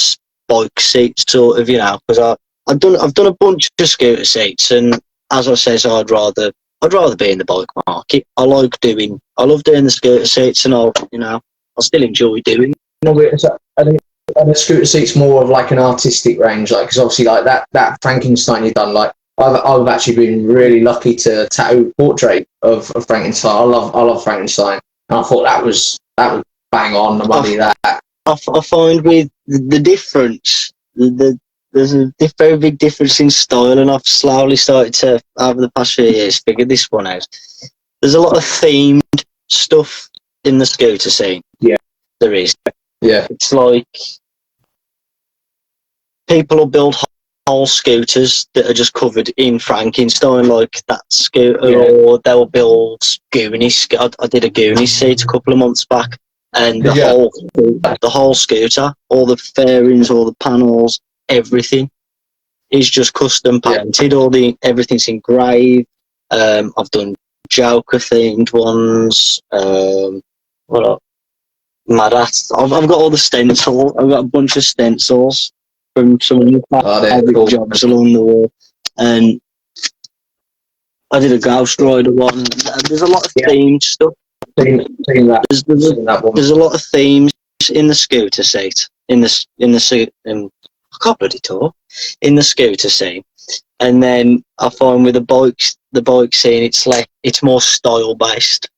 bike seats, sort of, because I've done a bunch of scooter seats, and as I says, I'd rather be in the bike market. I love doing the scooter seats, and I still enjoy doing. Are the scooter seats more of like an artistic range, like, because obviously like that Frankenstein you've done, like I've actually been really lucky to tattoo a portrait of Frankenstein. I love Frankenstein, and I thought that was bang on the money. I find with the difference, there's a very big difference in style, and I've slowly started to, over the past few years, figure this one out. There's a lot of themed stuff in the scooter scene. Yeah. There is. Yeah. It's like people will build whole scooters that are just covered in Frankenstein, like that scooter, or they'll build Goonies. I did a Goonies seat a couple of months back, and the whole scooter, all the fairings, all the panels, everything is just custom painted. Everything's engraved. I've done Joker themed ones. What else? I've got all the stencils. I've got a bunch of stencils from some of the jobs along the wall, and I did a Ghost Rider one. There's a lot of themed stuff. There's a lot of themes in the scooter seat. I can't bloody talk. In the scooter scene, and then I find with the bike scene, it's more style based.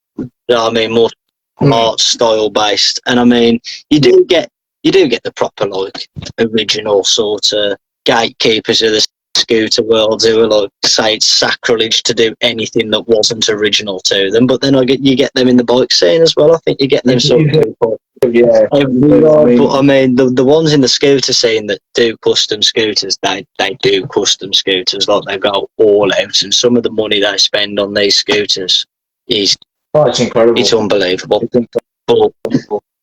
I mean, more art style based, and I mean, you do get the proper like original sort of gatekeepers of the scooter world who are like say it's sacrilege to do anything that wasn't original to them. But then you get them in the bike scene as well. I think you get them sort of people. Yeah, But I mean, the ones in the scooter scene that do custom scooters, they do custom scooters. Like they go all out, and some of the money they spend on these scooters is it's incredible. It's unbelievable.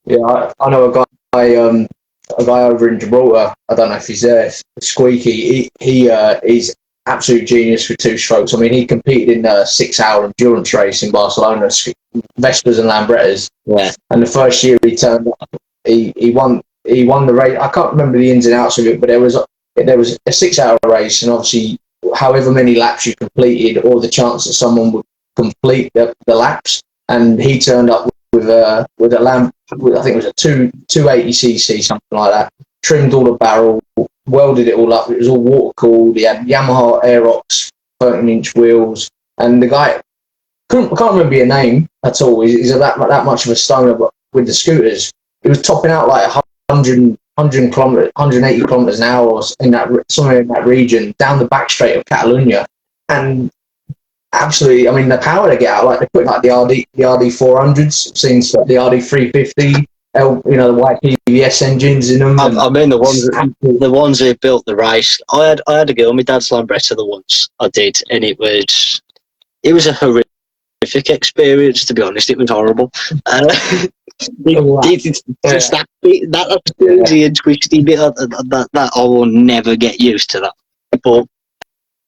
Yeah, I know a guy over in Gibraltar. I don't know if he's there. Squeaky. He's absolute genius with two strokes. I mean, he competed in a 6-hour endurance race in Barcelona, Vespas and Lambrettas. Yeah. And the first year he turned up, he won the race. I can't remember the ins and outs of it, but there was a 6-hour race, and obviously, however many laps you completed, or the chance that someone would complete the laps. And he turned up with a lamp. I think it was a 280cc, something like that. Trimmed all the barrel, welded it all up. It was all water cooled. He had Yamaha Aerox 13-inch wheels, and the guy I can't remember your name at all. He's that much of a stoner, but with the scooters, he was topping out like 100 kilometers, 180 kilometers an hour, or somewhere in that region, down the back straight of Catalonia, and absolutely, I mean, the power they get out, like they put like the RD 400s, seen the RD 350, the YPVS engines in them. I mean, the ones who built the race. I had a go on my dad's Lambretta the once I did, and it was a horrific experience. To be honest, it was horrible. It's that crazy and twisty bit that I will never get used to that. But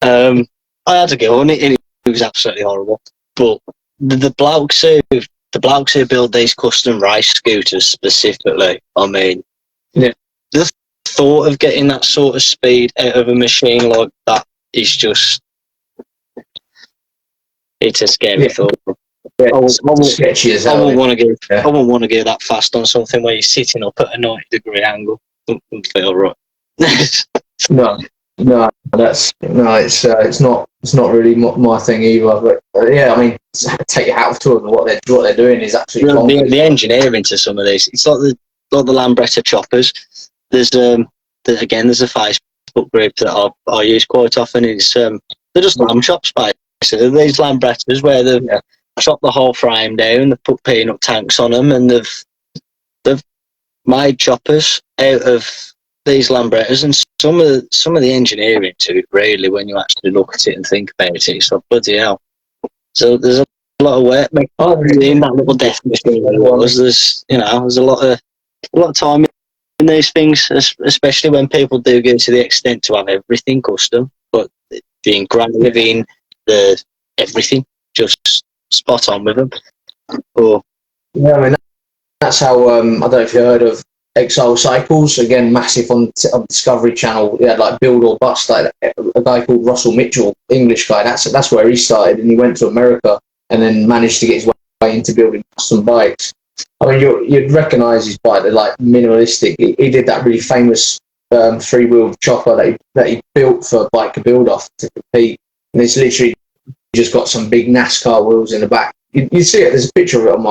I had a go on it, and it was absolutely horrible. But the blokes who build these custom race scooters specifically, I mean, the thought of getting that sort of speed out of a machine like that is just, it's a scary thought. I wouldn't want to go that fast on something where you're sitting up at a 90-degree angle. Doesn't feel right. No, it's not really my thing either. But yeah, I mean, take your hat off to them. What they're doing is absolutely the engineering to some of these. It's like the Lambretta choppers. There's a Facebook group that I use quite often. It's they're just lamb chops, basically. These Lambrettas where they've chopped the whole frame down, they've put peanut tanks on them, and they've made choppers out of these Lambrettas, and some of the engineering to it, really, when you actually look at it and think about it, it's like, bloody hell. So there's a lot of work in that little death machine. There's a lot of time in these things, especially when people do go to the extent to have everything custom, but the engraving, the everything, just spot on with them. Yeah, I mean, that's how I don't know if you heard of Exile Cycles, again massive on Discovery Channel. He had like Build or Bust, like a guy called Russell Mitchell, English guy. That's where he started, and he went to America and then managed to get his way into building custom bikes. I mean, you'd recognise his bike. They're like minimalistic. He did that really famous 3-wheel chopper that he built for Bike to Build Off to compete, and it's literally just got some big NASCAR wheels in the back. You see it. There's a picture of it on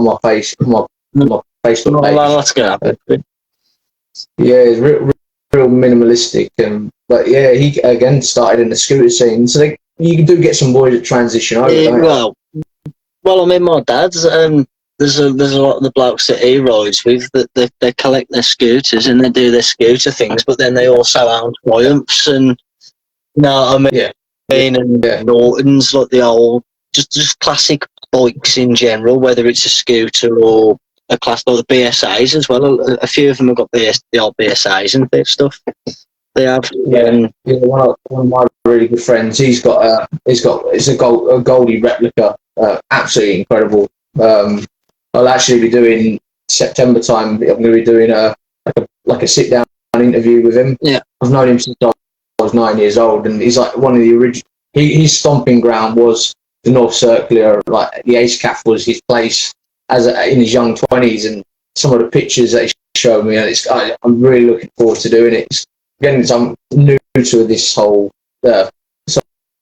my Facebook page. That's gonna happen. Yeah, it's real minimalistic, but yeah, he again started in the scooter scene. So you do get some boys that transition over. Yeah, well, I mean, my dad's there's a lot of the blokes that he rides with that they collect their scooters and they do their scooter things, but then they also own Triumphs and and Nortons, like the old just classic bikes in general, whether it's a scooter or a class like the BSAs as well. A few of them have got the old BSAs and stuff. They have. One of my really good friends. It's a Goldie replica. Absolutely incredible. I'll actually be doing September time. I'm going to be doing a sit down interview with him. Yeah, I've known him since I was 9 years old, and he's like one of the original. His stomping ground was the North Circular. Like the Ace Caff was his place in his young 20s, and some of the pictures that he showed me, and I'm really looking forward to doing it. Again, I'm new to this whole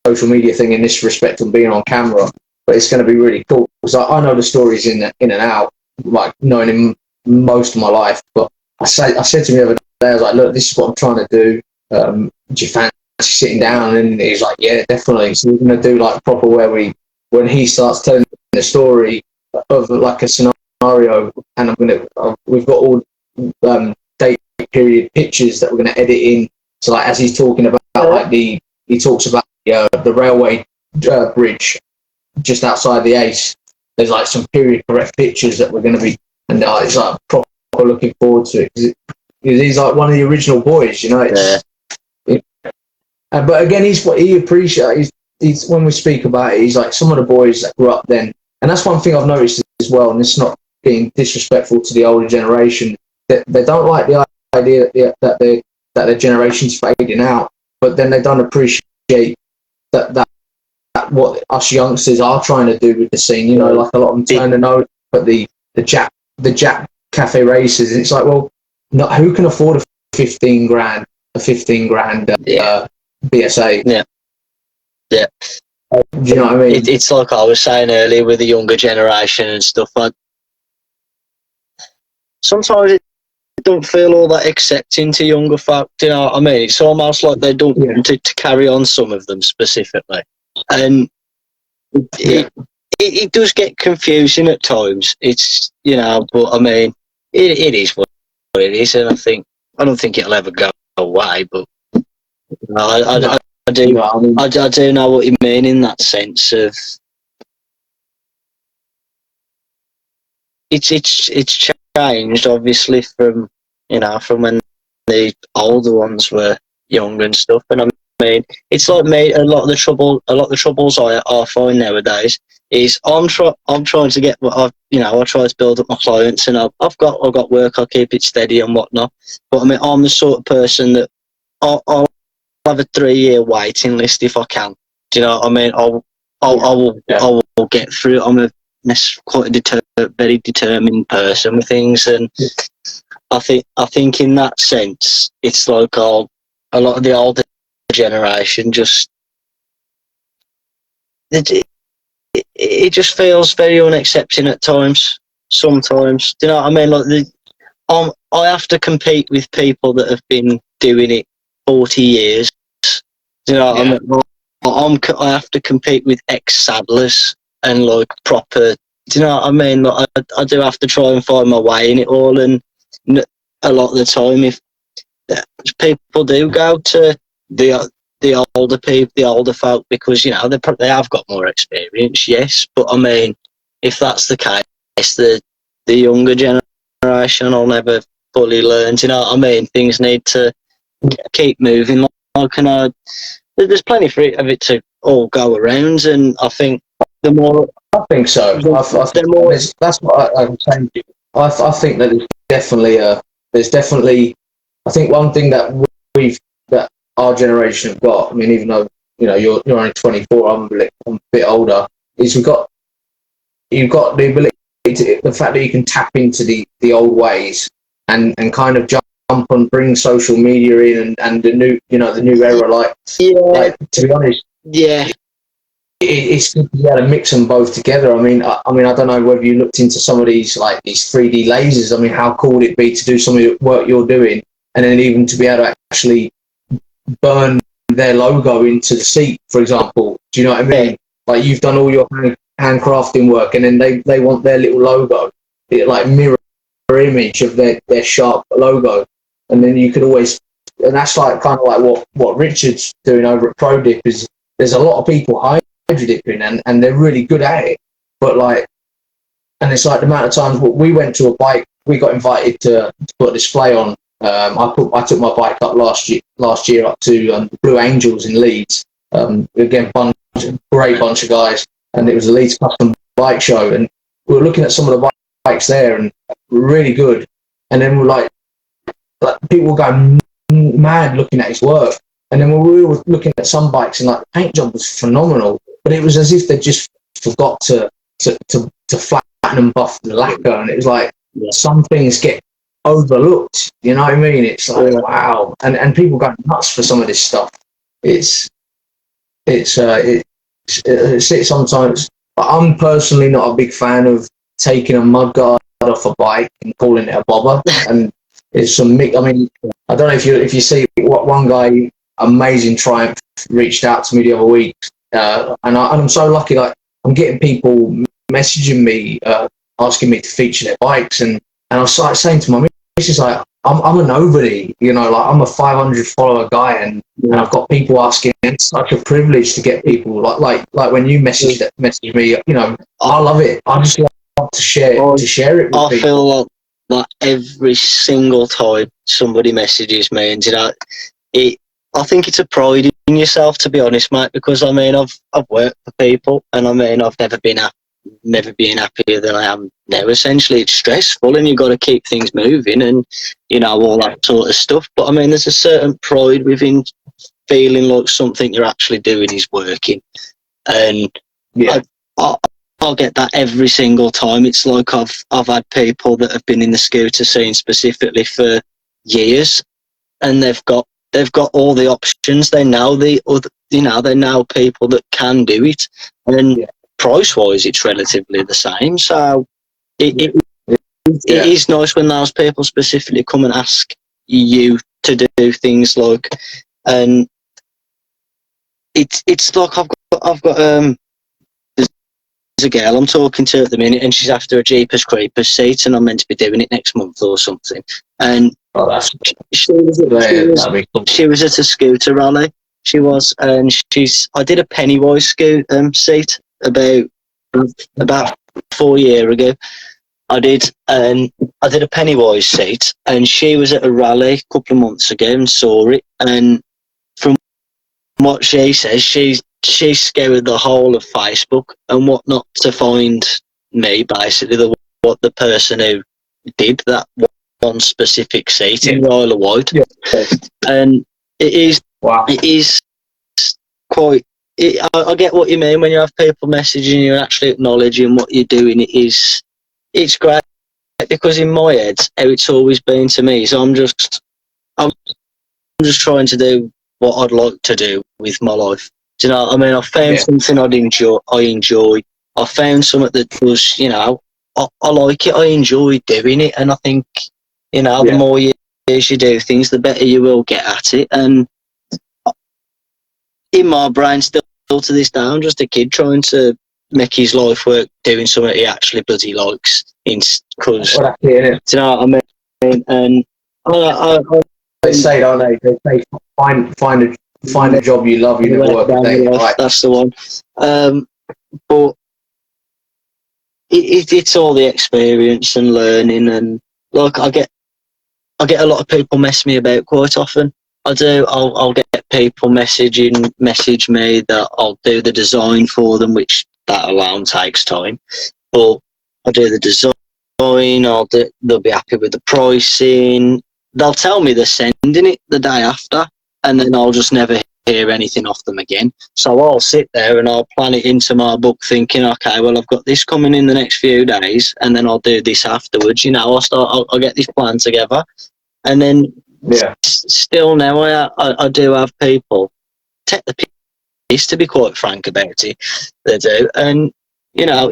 social media thing in this respect and being on camera, but it's going to be really cool because I know the stories in and out, like knowing him most of my life. But I said to him the other day, I was like, look, this is what I'm trying to do. Do you fancy sitting down? And he's like, yeah, definitely. So we're going to do like proper when he starts telling the story of like a scenario, and we've got all date period pictures that we're going to edit in. So like as he's talking about like he talks about the railway bridge just outside the Ace. There's like some period correct pictures that we're going to be, and it's like proper looking forward to it. He's like one of the original boys, you know. But again, he's what he appreciates. He's when we speak about it, he's like some of the boys that grew up then, and that's one thing I've noticed as well. And it's not being disrespectful to the older generation. That they don't like the idea that their generation's fading out, but then they don't appreciate that what us youngsters are trying to do with the scene. You know, like a lot of them turn the nose at the Jack Cafe races, and it's like, well, who can afford a 15 grand BSA? Yeah. Do you know what I mean? It's like I was saying earlier with the younger generation and stuff. Sometimes it don't feel all that accepting to younger folk. Do you know what I mean? It's almost like they don't want to carry on, some of them specifically, and it does get confusing at times. It's, you know, but I mean, it is what it is, and I don't think it'll ever go away. But I do know what you mean in that sense of it's changed obviously from when the older ones were young and stuff, and I mean it's like a lot of the troubles I find nowadays is I'm trying to get what I try to build up my clients, and I've got work, I'll keep it steady and whatnot, but I mean I'm the sort of person that I'll have a 3-year waiting list if I can. Do you know what I mean? I will get through it. I'm quite a very determined person with things, and I think in that sense it's like a lot of the older generation just it just feels very unaccepting at times. Sometimes, do you know what I mean? Like I have to compete with people that have been doing it 40 years. Do you know what I mean? I have to compete with ex-saddlers and like proper. Do you know what I mean? Like, I do have to try and find my way in it all, and a lot of the time, if people do go to the older people, the older folk, because they have got more experience, yes. But I mean, if that's the case, the younger generation will never fully learn. Do you know what I mean? Things need to keep moving. There's plenty of it to all go around, and I think the more. I think so. That's what I'm saying. I think that there's definitely. I think one thing that our generation have got. I mean, even though you're only 24, I'm a bit older. Is you've got the ability the fact that you can tap into the old ways and kind of jump and bring social media in and the new era. Like to be honest, it's good to be able to mix them both together. I mean, I don't know whether you looked into some of these 3D lasers. I mean, how cool would it be to do some of the work you're doing, and then even to be able to actually burn their logo into the seat, for example. Do you know what I mean? Like, you've done all your handcrafting work, and then they want their little logo, mirror image of their sharp logo, and then you could always, and that's kind of like what Richard's doing over at Pro Dip is. There's a lot of people hydro dipping, and they're really good at it, but and it's like the amount of times we went to a bike, we got invited to put a display on. I took my bike up last year up to Blue Angels in Leeds. Again, great bunch of guys, and it was a Leeds custom bike show, and we were looking at some of the bikes there, and really good. And then we're like people were going mad looking at his work. And then when we were looking at some bikes, and the paint job was phenomenal, but it was as if they just forgot to flatten and buff the lacquer, and it was like some things get overlooked. You know what I mean? It's like wow, and people go nuts for some of this stuff. It's sometimes. I'm personally not a big fan of taking a mudguard off a bike and calling it a bobber, and it's some mix. I mean, I don't know if you see one guy, amazing Triumph, reached out to me the other week, and I'm so lucky. Like, I'm getting people messaging me, asking me to feature their bikes, and I was like saying to my missus, like, I'm a nobody, you know, like I'm a 500 follower guy, and I've got people asking. It's such a privilege to get people like when you message me, you know, I love it. I just love to share it with people. I feel like every single time somebody messages me, and you know, I think it's a pride in yourself, to be honest, mate. Because I mean, I've worked for people, and I mean, I've never been happier than I am now. Essentially, it's stressful, and you've got to keep things moving, and you know, all that sort of stuff. But I mean, there's a certain pride within feeling like something you're actually doing is working, and I'll get that every single time. It's like I've had people that have been in the scooter scene specifically for years, and they've got all the options. They know they know people that can do it, and price wise, it's relatively the same. So it is nice when those people specifically come and ask you to do things like, and it's like I've got there's a girl I'm talking to at the minute, and she's after a Jeepers Creepers seat, and I'm meant to be doing it next month or something. And she was at a scooter rally. She was, and I did a Pennywise seat about 4 years ago. I did a Pennywise seat, and she was at a rally a couple of months ago and saw it. And from what she says, she scoured the whole of Facebook and whatnot to find me, basically the person who did that one specific seat in Isle of Wight. And it is quite. I get what you mean when you have people messaging you and actually acknowledging what you're doing. It's great, because in my head, how it's always been to me, so I'm just trying to do what I'd like to do with my life. Do you know what I mean? I found something I enjoy. I found something that was, you know, I like it. I enjoy doing it, and I think, you know, the more years you do things, the better you will get at it. And in my brain, still to this day, I'm just a kid trying to make his life work doing something he actually bloody likes. Because, do you know what I mean? And they say, don't they? They say find a job you love, you never work a day. Right. That's the one. But it's all the experience and learning, and like I get a lot of people mess me about quite often. I do. I'll get people message me that I'll do the design for them, which that alone takes time. But I'll do the design. They'll be happy with the pricing. They'll tell me they're sending it the day after, and then I'll just never hear anything off them again. So I'll sit there and I'll plan it into my book, thinking, okay, well, I've got this coming in the next few days, and then I'll do this afterwards. You know, I'll get this plan together, and then still now I do have people take the piss, to be quite frank about it. They do, and you know,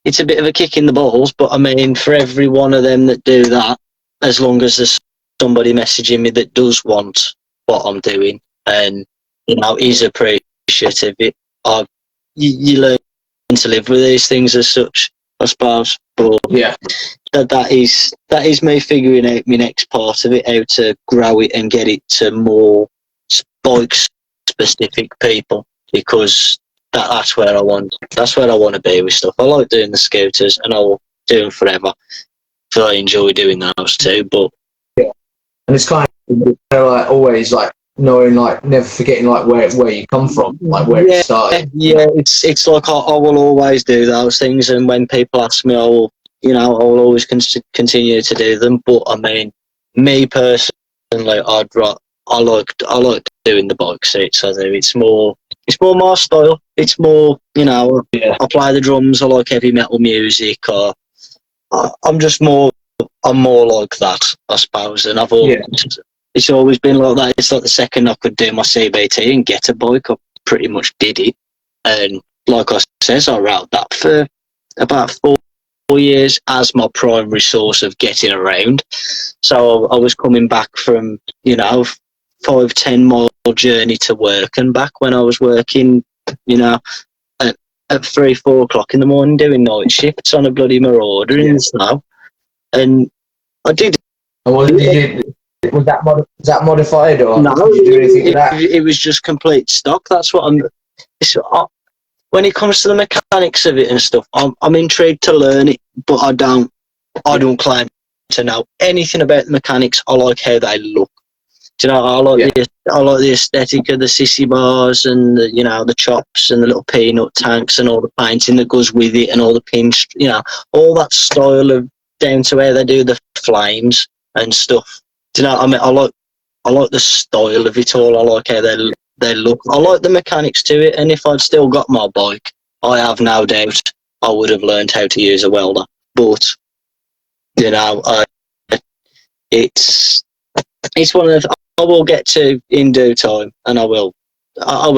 it's a bit of a kick in the balls, but I mean, for every one of them that do that, as long as there's somebody messaging me that does want what I'm doing and, you know, is appreciative, you learn to live with these things as such, I suppose. But that is me figuring out my next part of it, how to grow it and get it to more bike specific people, because that's where I want to be with stuff. I like doing the scooters, and I'll do them forever, because I enjoy doing those too. But and it's kind of like always like knowing, like never forgetting like where you come from, like where it started. Yeah, it's like I will always do those things, and when people ask me, I will always continue to do them. But I mean, me personally, I like doing the bike seats. I do. It's more my style. It's more, you know, I play the drums. I like heavy metal music. I'm more like that, I suppose. And it's always been like that. It's like the second I could do my CBT and get a bike, I pretty much did it. And like I says, I rode that for about 4 years as my primary source of getting around. So I was coming back from, you know, 5-10 mile journey to work and back when I was working, you know, at 3-4 o'clock in the morning doing night shifts on a bloody Marauder in the snow. And I did. And was that modified, or No, did you do anything with that? it was just complete stock. That's what when it comes to the mechanics of it and stuff, I'm intrigued to learn it, but I don't claim to know anything about the mechanics. I like how they look. Do you know? I like the aesthetic of the sissy bars and the chops and the little peanut tanks and all the painting that goes with it and all the pins. All that style of down to where they do the flames and stuff. Do you know? I mean, I like the style of it all. I like how they look. I like the mechanics to it. And if I'd still got my bike, I have no doubt I would have learned how to use a welder. But it's one of the, I will get to in due time, and I will. I've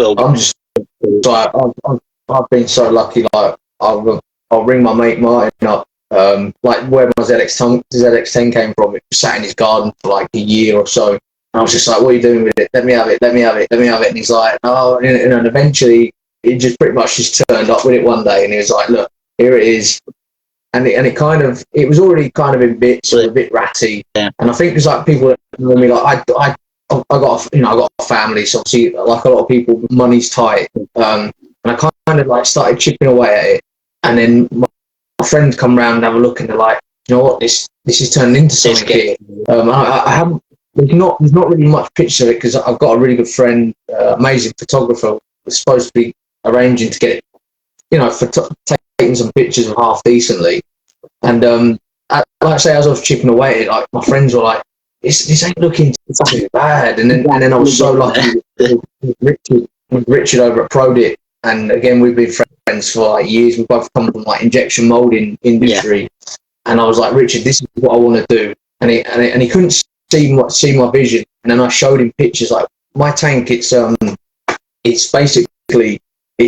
been so lucky. Like I'll ring my mate Martin up. Like where my ZX10 came from. It sat in his garden for like a year or so. And I was just like, "What are you doing with it? Let me have it. And he's like, "Oh," and eventually it just pretty much just turned up with it one day, and he was like, "Look, here it is." And it was already kind of in bits, or a bit ratty. Yeah. And I think it's like people that know me, like I got a family, so obviously like a lot of people, money's tight. And I kind of like started chipping away at it, and then my friends come round and have a look, and they're like, "You know what, this is turning into something here." I haven't. There's not really much picture of it because I've got a really good friend, amazing photographer, was supposed to be arranging to get it, taking some pictures of half decently. And like I say, as I was chipping away at it, like my friends were like, "This ain't looking too bad." And then I was so lucky with Richard over at Prodit, and again we've been friends for like years. We've both come from like injection molding industry, and I was like, "Richard, this is what I want to do," and he couldn't see my vision. And then I showed him pictures. Like my tank, it's basically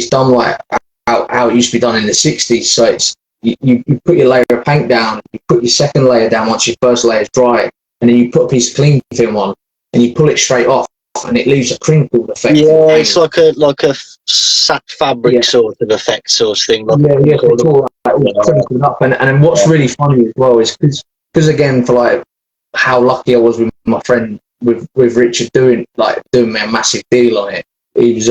done like how it used to be done in the 60s. So it's you put your layer of paint down, you put your second layer down once your first layer is dry, and then you put a piece of cling film on, and you pull it straight off, and it leaves a crinkled effect. Yeah, it's like a sack fabric sort of effect, sort of thing. It's all crinkled up. And then what's really funny as well is because again, for like how lucky I was with my friend with Richard doing me a massive deal on it. He was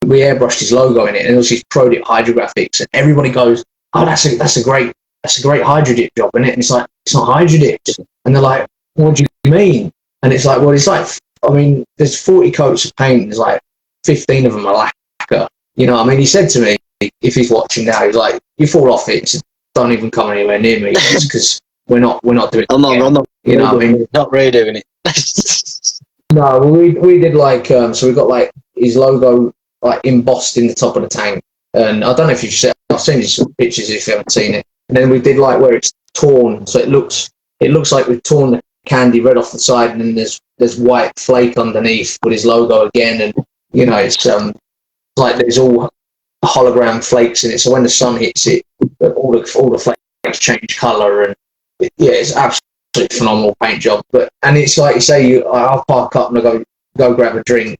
we airbrushed his logo in it, and it was his Prodit Hydrographics, and everybody goes, "Oh, that's a great Hydrodip job, isn't it?" And it's like, "It's not Hydrodip." And they're like, "What do you mean?" And it's like, well, it's like, I mean, there's 40 coats of paint, and there's like 15 of them are lacquer. You know what I mean? He said to me, if he's watching now, he's like, "You fall off it, so don't even come anywhere near me, because we're not doing it." I'm not. You know what I mean? Not really doing it. No, we did like so we got like his logo like embossed in the top of the tank, and I don't know if you've seen. I've seen you some pictures if you haven't seen it. And then we did like where it's torn, so it looks like we've torn the candy red off the side, and then there's white flake underneath with his logo again, and it's like there's all hologram flakes in it. So when the sun hits it, all the flakes change colour, and it's absolutely phenomenal paint job. And it's like you say, I'll park up and I go grab a drink,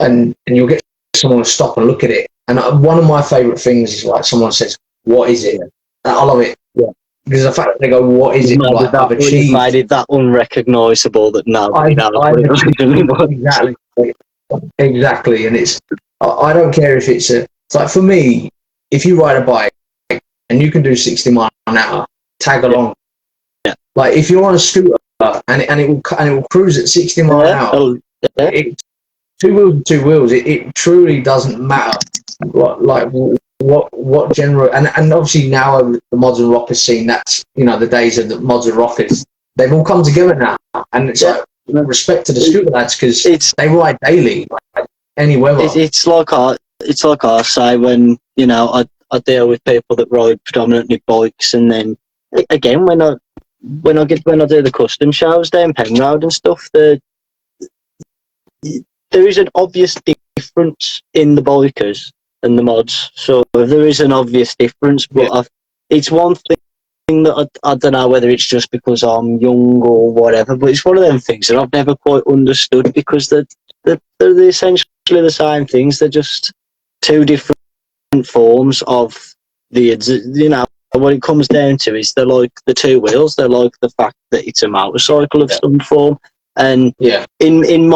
and you'll get someone to stop and look at it. And one of my favourite things is like someone says, "What is it?" I love it. Yeah. Because the fact that they go, "What is it?" Like, I've achieved. Made it that unrecognisable that exactly. And I don't care if it's like for me, if you ride a bike and you can do 60 miles an hour, tag along. Yeah. Like if you're on a scooter and it will cruise at 60 miles an hour. Two wheels. It truly doesn't matter what general and obviously now the modern rocker scene. That's the days of the modern rockers. They've all come together now, and it's like respect to the scooter lads because they ride daily, like any weather. It's like I say when I deal with people that ride predominantly bikes, and then again when I do the custom shows down Penrod and stuff, there is an obvious difference in the bikers and the mods. So there is an obvious difference, but it's one thing that I don't know whether it's just because I'm young or whatever, but it's one of them things that I've never quite understood, because they're essentially the same things. They're just two different forms of the, you know, what it comes down to is they're like the two wheels. They're like the fact that it's a motorcycle of some form. And in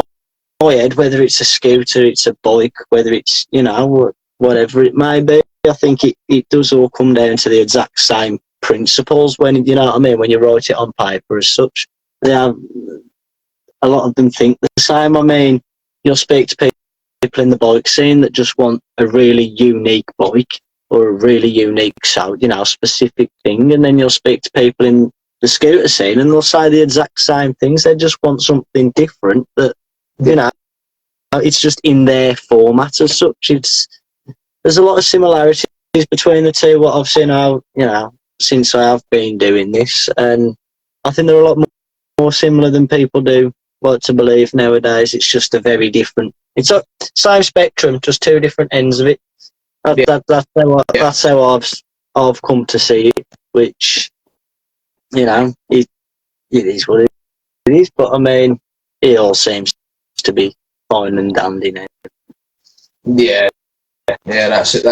my head, whether it's a scooter, it's a bike, whether it's, you know, whatever it may be, I think it does all come down to the exact same principles, when, you know what I mean, when you write it on paper as such. A lot of them think the same. I mean, you'll speak to people in the bike scene that just want a really unique bike or a really unique sound, you know, specific thing, and then you'll speak to people in the scooter scene and they'll say the exact same things. They just want something different that, you know, it's just in their format as such. There's a lot of similarities between the two, what I've seen out, you know, since I have been doing this, and I think they're a lot more similar than people do like to believe nowadays. It's just a very different, it's a same spectrum, just two different ends of it. That's how I've come to see it, which, you know, it is what it is, but I mean, it all seems to be fine and dandy now. Yeah, that's it.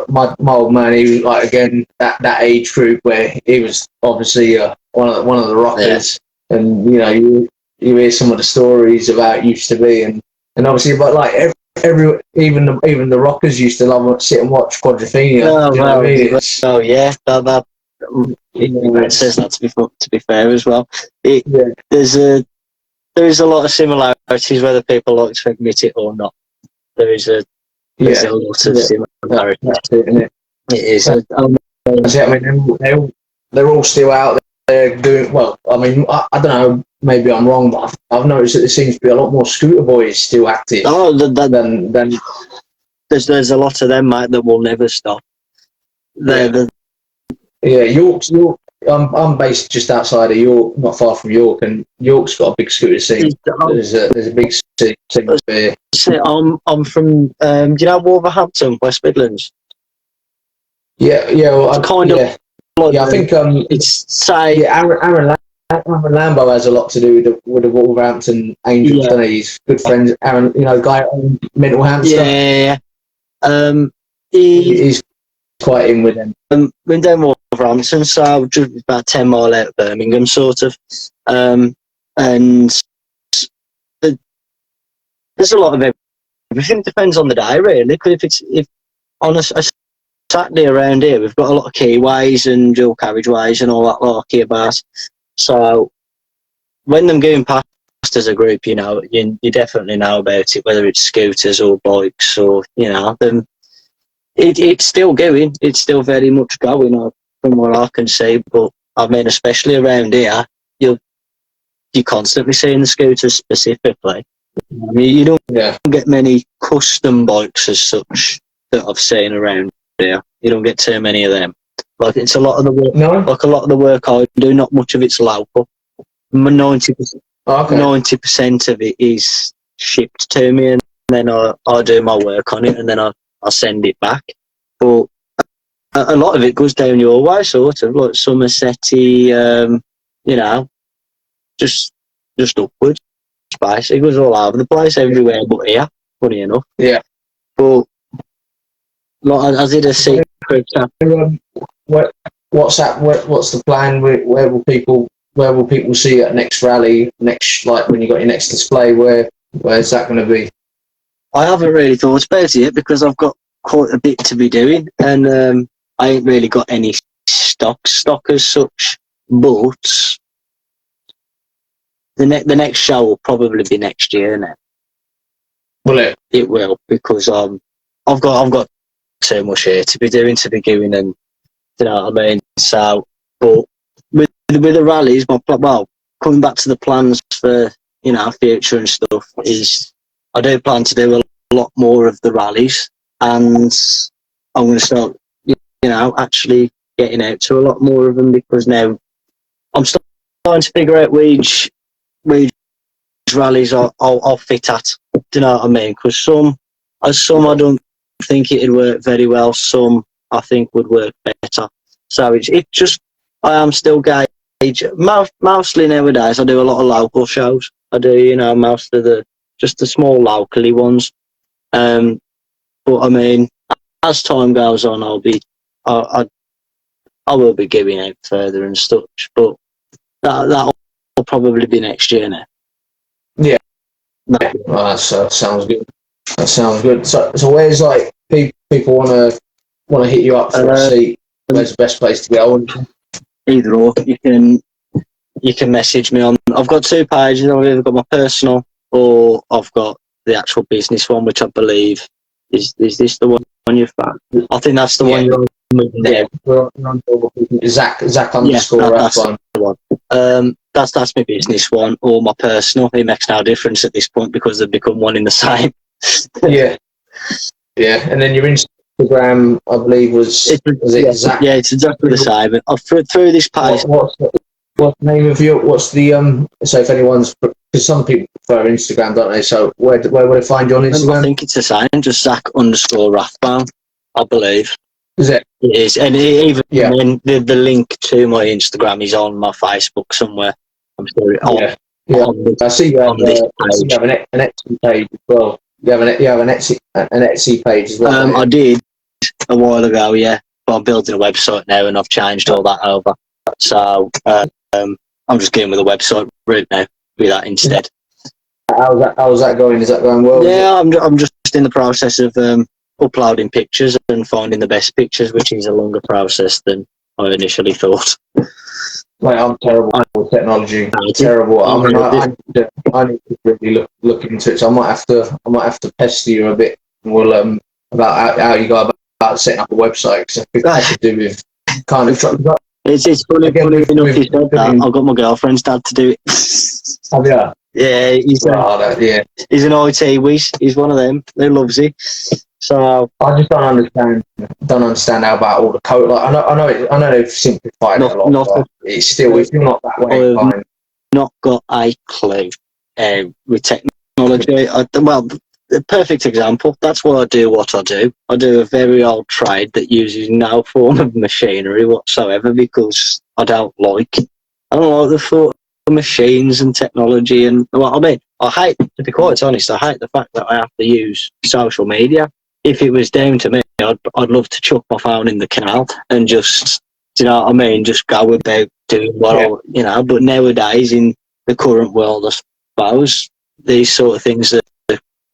My old man, he was like, again, that age group where he was obviously one of the rockers, and you know, you hear some of the stories about it used to be, and obviously, but like even the rockers used to love sit and watch Quadrophenia. Oh, you know what I mean? It says that to be fair as well. There is a lot of similarities, whether people like to admit it or not. There's a lot of similarities. That's it, isn't it? It is. That's it. I mean, they're all still out there doing well. I mean, I don't know. Maybe I'm wrong, but I've noticed that there seems to be a lot more scooter boys still active. Oh, than there's a lot of them, mate, that will never stop. York. I'm based just outside of York, not far from York, and York's got a big scooter scene. There's a big scene there. I'm from, do you know Wolverhampton, West Midlands? Yeah. Well, it's kind of like, I think it's Aaron Lambo has a lot to do with the Wolverhampton Angels. Doesn't he? He's good friends. Aaron, you know, guy on Mental Hamster. Yeah. He's quite in with them. We're down Wolverhampton, so just about 10 mile out of Birmingham, sort of. And there's a lot of everything. It depends on the day, really. If on a Saturday around here, we've got a lot of keyways and dual carriageways and all that larky about. So when them going past as a group, you know, you definitely know about it, whether it's scooters or bikes or, you know, them. It's still going. It's still very much going from what I can see. But I mean, especially around here, you're constantly seeing the scooters specifically. I mean, you don't get many custom bikes as such that I've seen around here. You don't get too many of them. Like, it's a lot of the work. No? Like, a lot of the work I do, not much of it's local. 90% of it is shipped to me, and then I do my work on it, and then I send it back. But a lot of it goes down your way, sort of, like Somersetty, you know, just upwards. It goes all over the place, everywhere but here, funny enough. Yeah. But like, I did a secret. What's the plan? Where will people see you at next rally? Like when you got your next display, where's that going to be? I haven't really thought about it yet, because I've got quite a bit to be doing, and I ain't really got any stock as such. But the next show will probably be next year now. Will it? It will, because I've got too much here to be doing, to be going, and you know what I mean. So, but with the rallies, coming back to the plans for, you know, future and stuff, is I do plan to do a lot more of the rallies, and I'm going to start, you know, actually getting out to a lot more of them, because now I'm starting to figure out which rallies I'll fit at. Do you know what I mean? Because some I don't think it'd work very well. Some I think would work better. So it's just I am still gauge. Mostly nowadays, I do a lot of local shows. I do, most of just the small locally ones. But I mean, as time goes on, I will be giving out further and such. But that'll probably be next year now. Yeah. Well, that sounds good. That sounds good. So where's like people want to hit you up for a seat? Where's the best place to go? Either or, you can message me on. I've got 2 pages. I've either got my personal or I've got the actual business one, which I believe is this the one you've found? I think that's the one you're on. Yeah, Zak underscore Rathbone. That's my business one or my personal. It makes no difference at this point because they've become one in the same. Yeah. And then your Instagram, I believe, was Zak? Yeah, it's exactly the same. Through this page. What's the name of your? What's the So if anyone's, because some people prefer Instagram, don't they? So where would they find you on Instagram? I think it's the same. Just Zak underscore Rathbone, I believe. Is it? It is, and then the link to my Instagram is on my Facebook somewhere. I'm sure. I see you have an Etsy page as well. You have an Etsy page as well. I did a while ago, yeah, but I'm building a website now, and I've changed all that over. So I'm just getting with the website route now with that instead. How's that going? Is that going well? Yeah, I'm just in the process of uploading pictures and finding the best pictures, which is a longer process than I initially thought. Like, I'm terrible with technology. Terrible. I mean, I need to really look into it. So I might have to pester you a bit. We'll about how you go about setting up a website, because it has to do with kind of. It's funny enough you said that. I've got my girlfriend's dad to do it. Oh yeah. Yeah, he's an IT whiz. He's one of them. He loves it. So I just don't understand how about all the code. Like I know they've simplified it a lot, but it's still not that way. I've not got a clue with technology. The perfect example. That's why I do what I do. I do a very old trade that uses no form of machinery whatsoever because I don't like the thought of machines and technology. And I hate, to be quite honest, I hate the fact that I have to use social media. If it was down to me, I'd love to chuck my phone in the canal and just, just go about doing what But nowadays, in the current world, I suppose, these sort of things are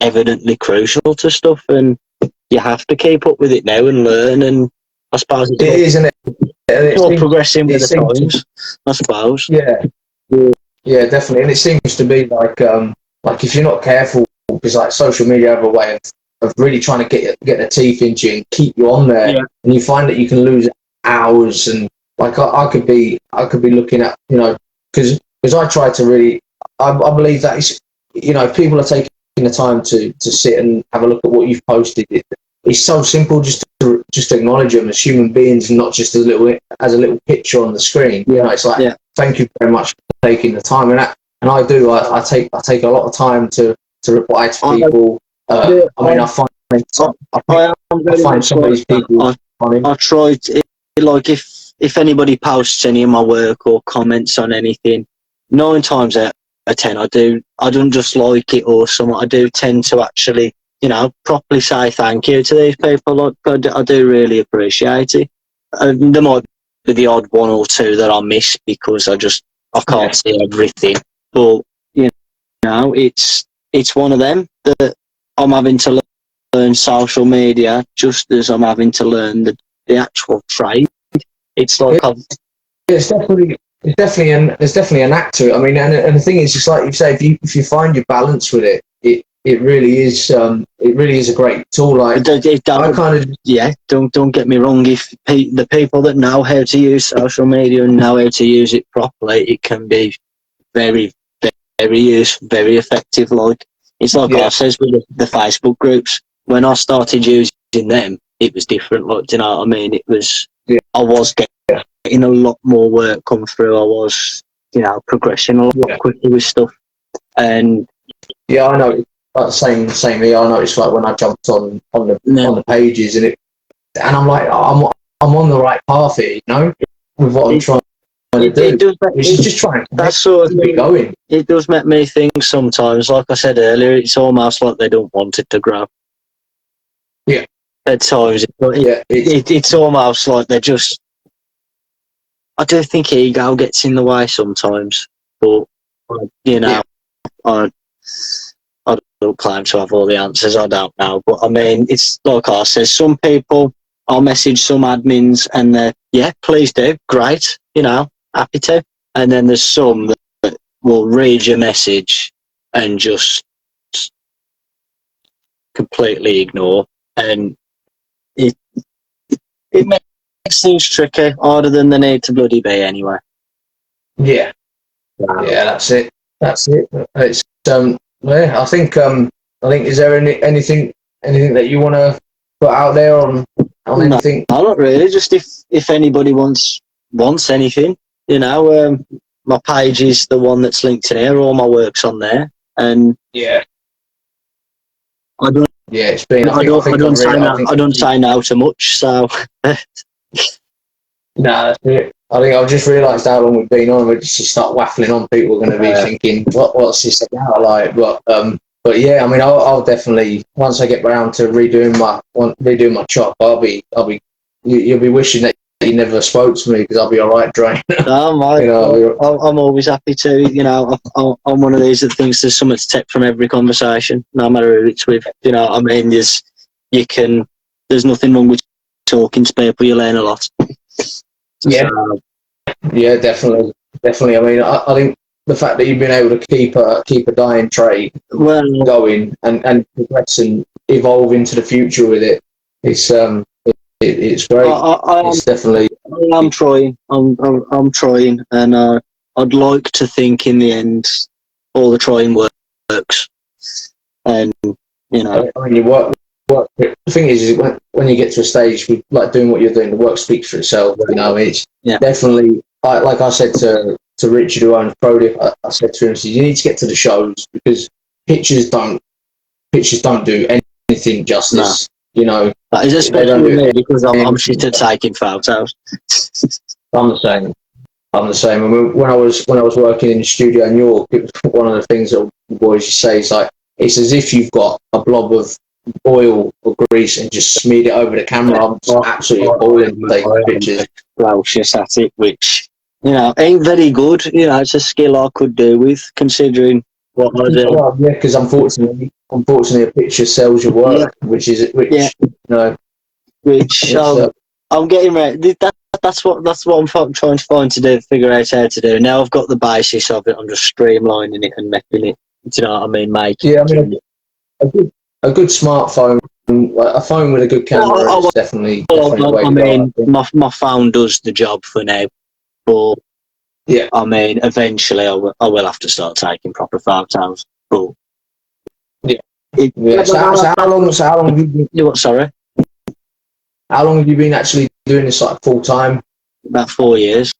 evidently crucial to stuff, and you have to keep up with it now and learn. And I suppose isn't it? It's all progressing with the times, I suppose. Yeah, definitely. And it seems to be like if you're not careful, because like social media have a way of really trying to get their teeth into you and keep you on there, and you find that you can lose hours. And like I could be looking at, because I try to really, I believe that it's, if people are taking the time to sit and have a look at what you've posted, it's so simple just to acknowledge them as human beings and not just as a little picture on the screen. It's like, thank you very much for taking the time. And I do. I take a lot of time to reply to people. I find some of these people funny. I try to, like, if anybody posts any of my work or comments on anything, 9 times out of 10 I don't just like it or something. I do tend to actually, properly say thank you to these people. Like, I do really appreciate it. There might be the odd one or two that I miss because I can't see everything. But it's one of them that I'm having to learn social media just as I'm having to learn the actual trade. It's like there's definitely an act to it. I mean, and the thing is, just like you say, if you find your balance with it, it really is a great tool. Like, don't get me wrong. If the people that know how to use social media and know how to use it properly, it can be very, very useful, very effective. Like, it's like I says with the Facebook groups. When I started using them, it was different. Like, do you know what I mean? It was I was getting a lot more work come through. I was, progressing a lot quicker with stuff. And I know. Like same here. I noticed, like, when I jumped on the pages and I'm like, I'm on the right path here, with what I'm trying to do. It does. Which is just trying That's sort of keep it going. It does make me think sometimes. Like I said earlier, it's almost like they don't want it to grow. Yeah. At times, it's almost like they're just. I do think ego gets in the way sometimes, but you know, I don't claim to have all the answers. I don't know, but I mean, it's like I said. Some people, I'll message some admins, and they're please do, great, happy to. And then there's some that will read your message and just completely ignore, and it makes things tricky, harder than they need to bloody be anyway. Yeah. Yeah, that's it. It's I think is there anything that you want to put out there on anything? No, not really. Just if anybody wants anything, my page is the one that's linked in here. All my work's on there, and I don't. Yeah, it's been. I don't say no to much, so. No, that's it. I think I've just realised how long we've been on. We just start waffling on. People are going to be thinking, "What's this about?" Like, but yeah, I mean, I'll definitely once I get round to redoing my chop, you'll be wishing that you never spoke to me because I'll be all right drained. No, I'm always happy to. I'm one of these that thinks there's something to take from every conversation, no matter who it's with. I mean, there's nothing wrong with talking to people. You learn a lot. Yeah, definitely. I mean, I think the fact that you've been able to keep a dying trade going and progress and evolve into the future with it, it's great. It's definitely. I'm trying. I'm trying, and I'd like to think in the end, all the trying works, and I mean, you work. The thing is when you get to a stage with like doing what you're doing, the work speaks for itself. It's definitely like I said to Richard, who owns ProDip, I said to him, you need to get to the shows because pictures don't do anything justice. That is especially me because I'm shit at taking photos. I'm the same. I mean, when I was working in the studio in York, it was one of the things that the boys used to say is like it's as if you've got a blob of oil or grease and just smeared it over the camera. I'm just absolutely boiling taking pictures. Just at it, which ain't very good. It's a skill I could do with, considering what I do. Well, yeah, because unfortunately, a picture sells your work, which I'm getting ready. That's what I'm trying to figure out how to do. Now I've got the basis of it. I'm just streamlining it and making it. Do you know what I mean? A good smartphone, a phone with a good camera is definitely the way to go. My phone does the job for now, but I mean, eventually I will have to start taking proper photos. But So how long have you been? Sorry. How long have you been actually doing this like full time? About 4 years.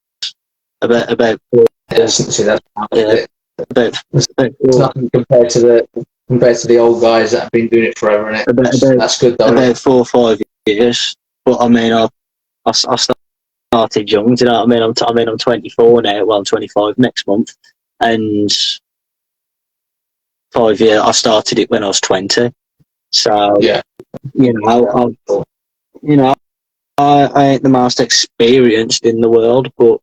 About 4 years. It's nothing compared to the old guys that have been doing it forever, innit? That's good though. About 4 or 5 years. But I mean, I started young. Do you know what I mean? I'm 24 now. Well, I'm 25 next month, and 5 years. I started it when I was 20. So I ain't the most experienced in the world, but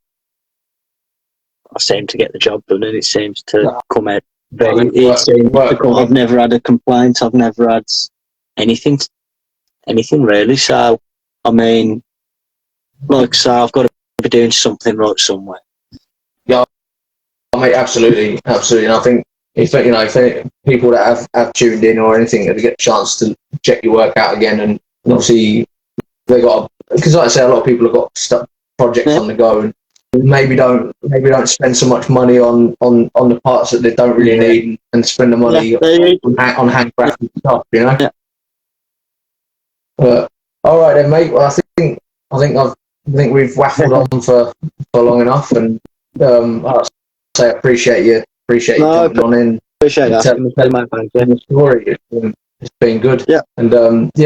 I seem to get the job done, and it seems to come out. I've never had a complaint. I've never had anything really. So, I mean, I've got to be doing something right somewhere. Yeah, I mean, absolutely. And I think if people that have tuned in or anything, if they get a chance to check your work out again, and obviously they got because, like I say, a lot of people have got stuff projects on the go and maybe don't spend so much money on the parts that they don't really need and spend the money on handcrafted stuff, But all right then, mate. Well, I think we've waffled on for long enough, and I appreciate you jumping on in. Appreciate that. Story. It's been good. Yeah. And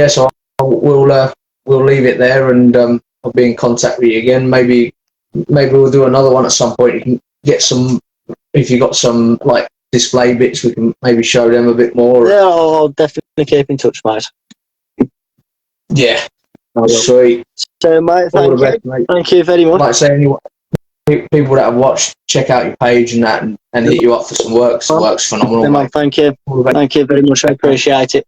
so we'll leave it there, and I'll be in contact with you again. Maybe maybe we'll do another one at some point. You can get some, if you got some like display bits, we can maybe show them a bit more. Yeah, I'll definitely keep in touch, mate. Yeah, sweet. So, mate, All the best, mate. Thank you very much. Like I say, anyone, people that have watched, check out your page and that, and hit you up for some works. Works phenomenal, Yeah, man, mate. thank you. Thank you very much. I appreciate it.